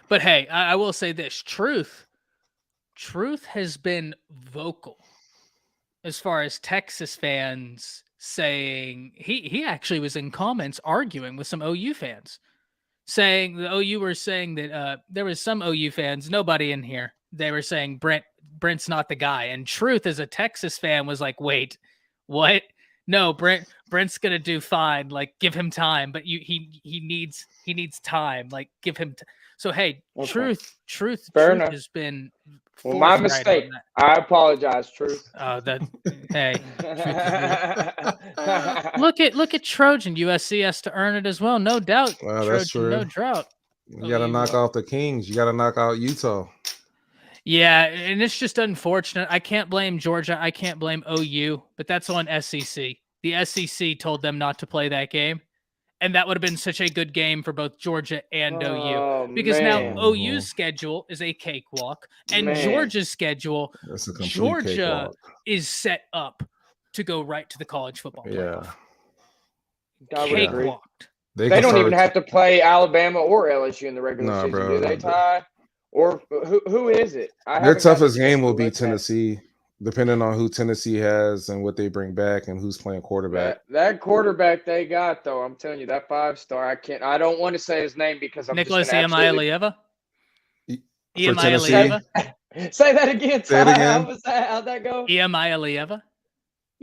but hey, I will say this: Truth has been vocal as far as Texas fans saying he actually was in comments arguing with some OU fans, saying the OU were saying that there was some OU fans, nobody in here. They were saying Brent's not the guy, and Truth as a Texas fan was like, wait, what? No, Brent's gonna do fine. Like, give him time, but he needs time. Like, give him. So hey, okay. Truth has been. Well, my mistake. I apologize, Truth. Oh, hey. Look at Trojan. USC has to earn it as well, no doubt. Wow, Trojan, that's true. No drought. You got to knock off the Kings. You got to knock out Utah. Yeah, and it's just unfortunate. I can't blame Georgia. I can't blame OU, but that's on SEC. The SEC told them not to play that game, and that would have been such a good game for both Georgia and OU. Because now OU's schedule is a cakewalk, and Georgia's schedule, Georgia is set up to go right to the college football playoff. Yeah. Cakewalked. They don't even have to play Alabama or LSU in the regular season, do they, Ty? Or who is it? Their toughest game will be Tennessee, depending on who Tennessee has and what they bring back and who's playing quarterback. That quarterback they got, though, I'm telling you, that 5-star, I don't want to say his name because I'm Nicholas just Iamaleava? Iamaleava? Say that again, Ty. Say it again. How'd that go? Iamaleava?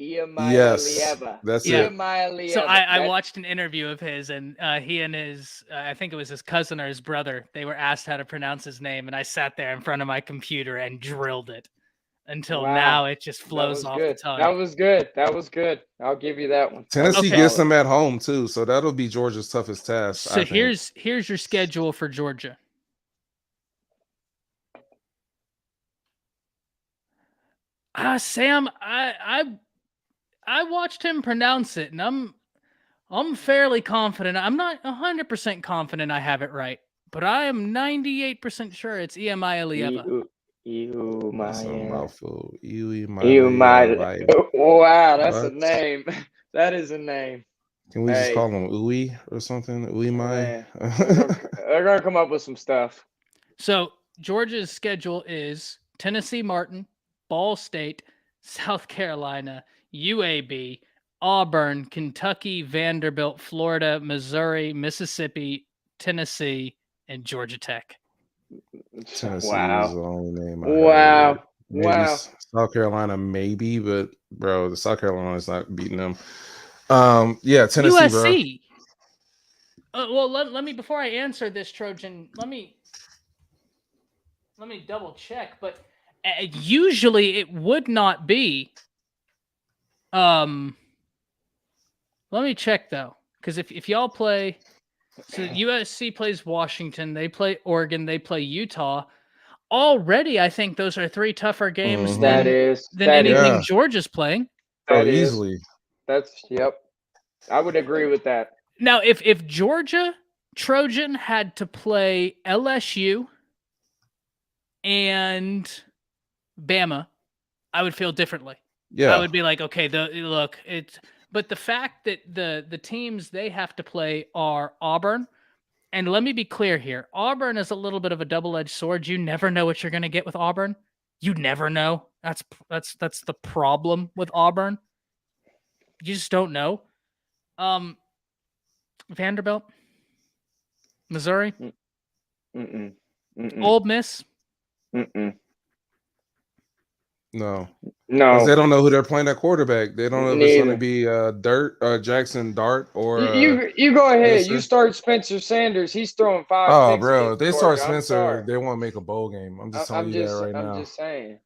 Yes, that's it. So I watched an interview of his, and he and his, I think it was his cousin or his brother, they were asked how to pronounce his name, and I sat there in front of my computer and drilled it until now it just flows off the tongue. That was good. I'll give you that one. Tennessee gets them at home, too, so that'll be Georgia's toughest task. So here's your schedule for Georgia. Sam, I watched him pronounce it, and I'm fairly confident. I'm not 100% confident I have it right, but I am 98% sure it's Iamaleava. Wow, that's a name. That is a name. Can we just call him Uwe or something? Uwe They're gonna come up with some stuff. So Georgia's schedule is Tennessee Martin, Ball State, South Carolina, UAB, Auburn, Kentucky, Vanderbilt, Florida, Missouri, Mississippi, Tennessee, and Georgia Tech. Tennessee is the only name. Wow. South Carolina, maybe, but bro, the South Carolina's not beating them. Yeah, Tennessee, USC. Bro. Well, let me before I answer this, Trojan. Let me double check, but usually it would not be. Let me check though, because if y'all play, so USC plays Washington, they play Oregon, they play Utah. Already, I think those are 3 tougher games than anything Georgia's playing. Easily. Yep. I would agree with that. Now, if Georgia Trojan had to play LSU and Bama, I would feel differently. Yeah, I would be like, okay, but the fact that the teams they have to play are Auburn, and let me be clear here, Auburn is a little bit of a double-edged sword. You never know what you're going to get with Auburn. You never know. That's the problem with Auburn. You just don't know. Vanderbilt, Missouri, Mm-mm. Ole Miss. No. Because they No. don't know who they're playing at quarterback. They don't know if it's going to Neither. be Jackson Dart or You go ahead. You Spencer. start Spencer Sanders. He's throwing 5 Oh, picks bro, against if they start Georgia. I'm Spencer, sorry. they won't make a bowl game. I'm just telling you that right I'm now. just saying.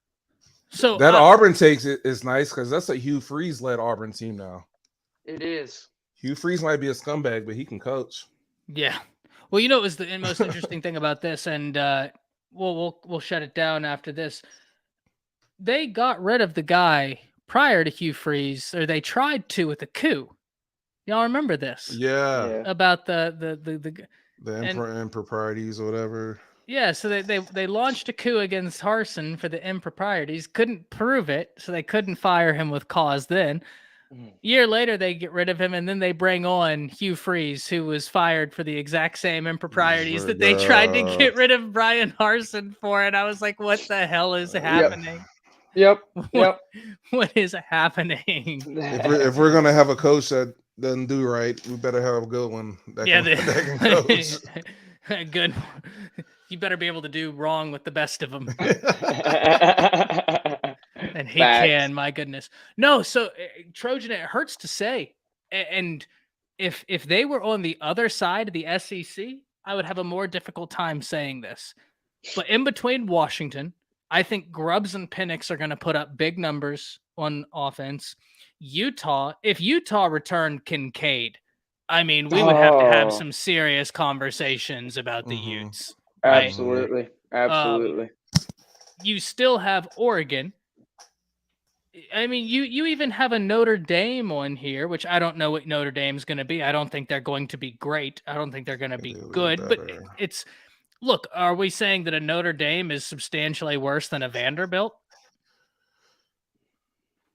So That Auburn takes it is nice because that's a Hugh Freeze-led Auburn team now. It is. Hugh Freeze might be a scumbag, but he can coach. yeah. Well, you know, it was the most interesting thing about this, and we'll shut it down after this. They got rid of the guy prior to Hugh Freeze, or they tried to with a coup. Y'all remember this? Yeah. About the improprieties or whatever. Yeah, so they launched a coup against Harsin for the improprieties, couldn't prove it, so they couldn't fire him with cause then. Year later, they get rid of him, and then they bring on Hugh Freeze, who was fired for the exact same improprieties that they tried to get rid of Brian Harsin for. And I was like, what the hell is happening? Yep. What is happening? If we're going to have a coach that doesn't do right, we better have a good one that can coach. Good. You better be able to do wrong with the best of them. And he can, my goodness. No, so Trojan, it hurts to say. And if they were on the other side of the SEC, I would have a more difficult time saying this. But in between Washington, I think Grubbs and Penix are going to put up big numbers on offense. Utah, if Utah returned Kincaid, I mean, we would have to have some serious conversations about the Utes. Right? Absolutely. You still have Oregon. I mean, you even have a Notre Dame on here, which I don't know what Notre Dame's going to be. I don't think they're going to be great. I don't think they're going to be good. But look, are we saying that a Notre Dame is substantially worse than a Vanderbilt?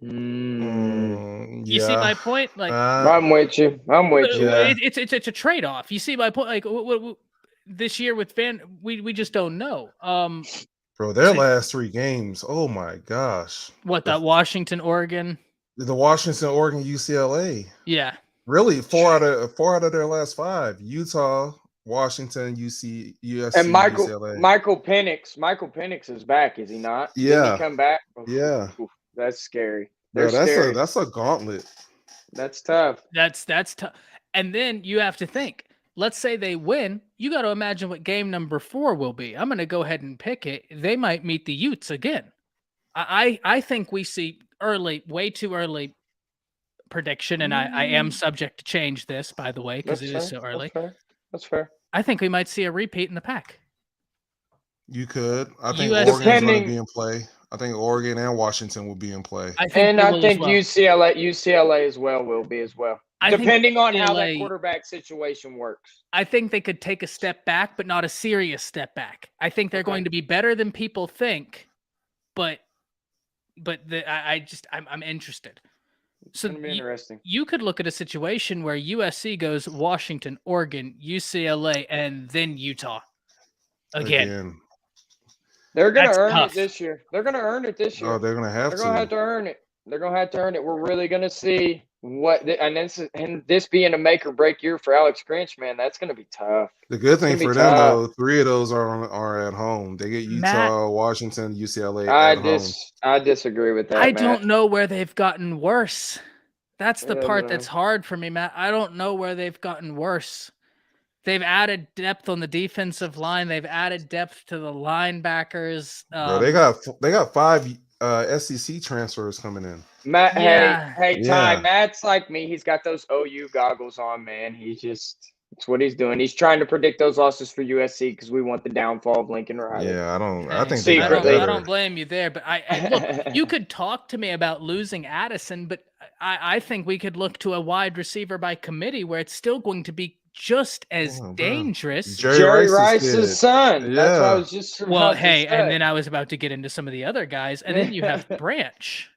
You see my point? Like, I'm with you. It's a trade-off. You see my point? Like, this year with we just don't know. Bro, their last 3 games. Oh my gosh. What, that Washington, Oregon? The Washington, Oregon, UCLA. Yeah. Really, 4 out of their last 5. Utah, Washington, USC, and UCLA. Michael Penix is back, is he not? Yeah. Did he come back? Yeah. That's scary. Bro, that's a gauntlet. That's tough. That's tough. And then you have to think, let's say they win. You got to imagine what game number 4 will be. I'm going to go ahead and pick it. They might meet the Utes again. I think we see way too early prediction, and I am subject to change this, by the way, because it is so early. That's fair. I think we might see a repeat in the Pac. You could. I think Oregon's going to be in play. I think Oregon and Washington will be in play. I think UCLA as well will be as well. Depending on how that quarterback situation works. I think they could take a step back, but not a serious step back. I think they're going to be better than people think, but I'm interested. It's going to be interesting. You could look at a situation where USC goes Washington, Oregon, UCLA, and then Utah again. They're going to earn it this year. Oh, they're going to have to. They're going to have to earn it. They're going to have to earn it. We're really going to see this being a make or break year for Alex Grinch, man, that's going to be tough. The good thing for them, though, 3 of those are at home. They get Utah, Washington, UCLA at home. I disagree with that, I don't know where they've gotten worse. That's the part that's hard for me, Matt. I don't know where they've gotten worse. They've added depth on the defensive line. They've added depth to the linebackers. Bro, they got 5 SEC transfers coming in. Matt, hey, Ty, Matt's like me. He's got those OU goggles on, man. It's what he's doing. He's trying to predict those losses for USC because we want the downfall of Lincoln Riley. Yeah, I think secretly. I don't blame you there, but look, you could talk to me about losing Addison, but I think we could look to a wide receiver by committee where it's still going to be just as dangerous. Jerry Rice's son. Yeah. That's what I was just about to say. And then I was about to get into some of the other guys, and then you have Branch.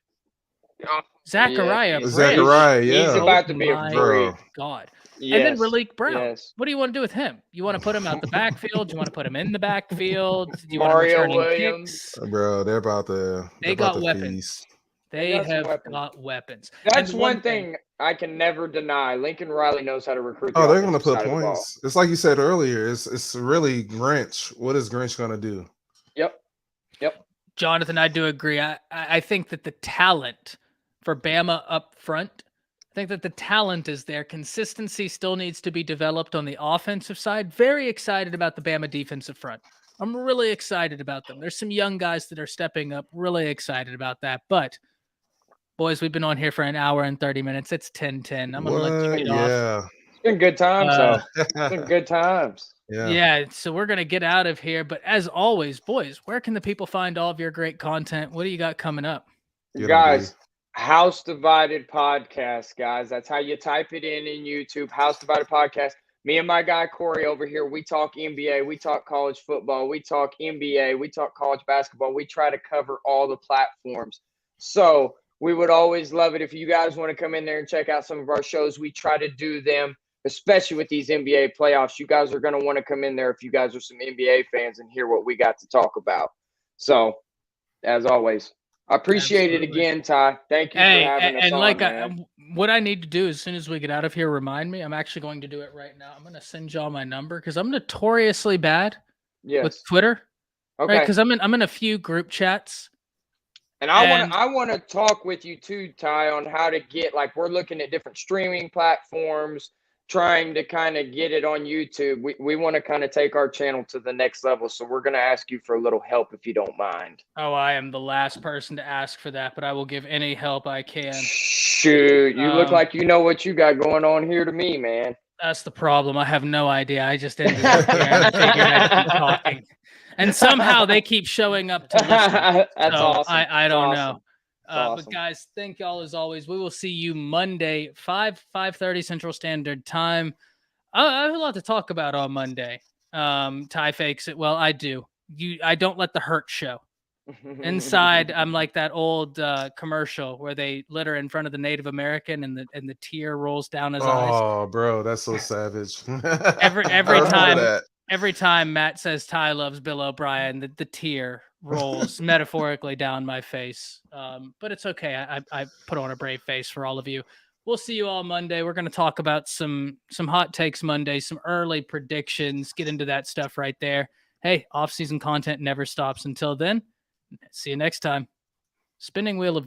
Zachariah, he's about to be a freak. God. Yes. And then Raleek Brown. Yes. What do you want to do with him? You want to put him out the backfield? Do you want to put him in the backfield? Do you Mario want to Williams? Kicks? Bro, they're about to. They got weapons. They have got weapons. That's one thing I can never deny. Lincoln Riley knows how to recruit. They're going to put points. It's like you said earlier. It's really Grinch. What is Grinch going to do? Yep. Jonathan, I do agree. I think that the talent for Bama up front, I think that the talent is there. Consistency still needs to be developed on the offensive side. Very excited about the Bama defensive front. I'm really excited about them. There's some young guys that are stepping up. Really excited about that. But, boys, we've been on here for an hour and 30 minutes. It's 10:10. I'm going to let you get off. It's been good times, though. It's been good times. Yeah, so we're going to get out of here. But as always, boys, where can the people find all of your great content? What do you got coming up? Guys, House Divided Podcast, guys. That's how you type it in YouTube. House Divided Podcast. Me and my guy Corey over here, we talk NBA, we talk college football, we talk NBA, we talk college basketball. We try to cover all the platforms. So we would always love it if you guys want to come in there and check out some of our shows. We try to do them, especially with these NBA playoffs. You guys are going to want to come in there if you guys are some NBA fans and hear what we got to talk about. So, as always, I appreciate it again, Ty. Thank you for having us on, man. What I need to do as soon as we get out of here, remind me. I'm actually going to do it right now. I'm going to send y'all my number because I'm notoriously bad with Twitter. Okay. Right? Because I'm in a few group chats. And I want to talk with you too, Ty, on how to get, like, we're looking at different streaming platforms, trying to kind of get it on YouTube. We want to kind of take our channel to the next level. So we're going to ask you for a little help if you don't mind. Oh, I am the last person to ask for that, but I will give any help I can. Shoot, you look like you know what you got going on here to me, man. That's the problem. I have no idea. I just ended up here and figured I'd keep talking. And somehow they keep showing up to listen. That's so awesome. I don't know. Awesome. But guys, thank y'all as always. We will see you Monday, 5:30 Central Standard Time. I have a lot to talk about on Monday. Ty fakes it. Well, I do. I don't let the hurt show. Inside, I'm like that old commercial where they litter in front of the Native American and the tear rolls down his eyes. Oh, bro, that's so savage. Every time Matt says Ty loves Bill O'Brien, the tear rolls metaphorically down my face. But it's okay. I put on a brave face for all of you. We'll see you all Monday. We're going to talk about some hot takes Monday, some early predictions, get into that stuff right there. Hey, off-season content never stops. Until then, see you next time. Spinning Wheel of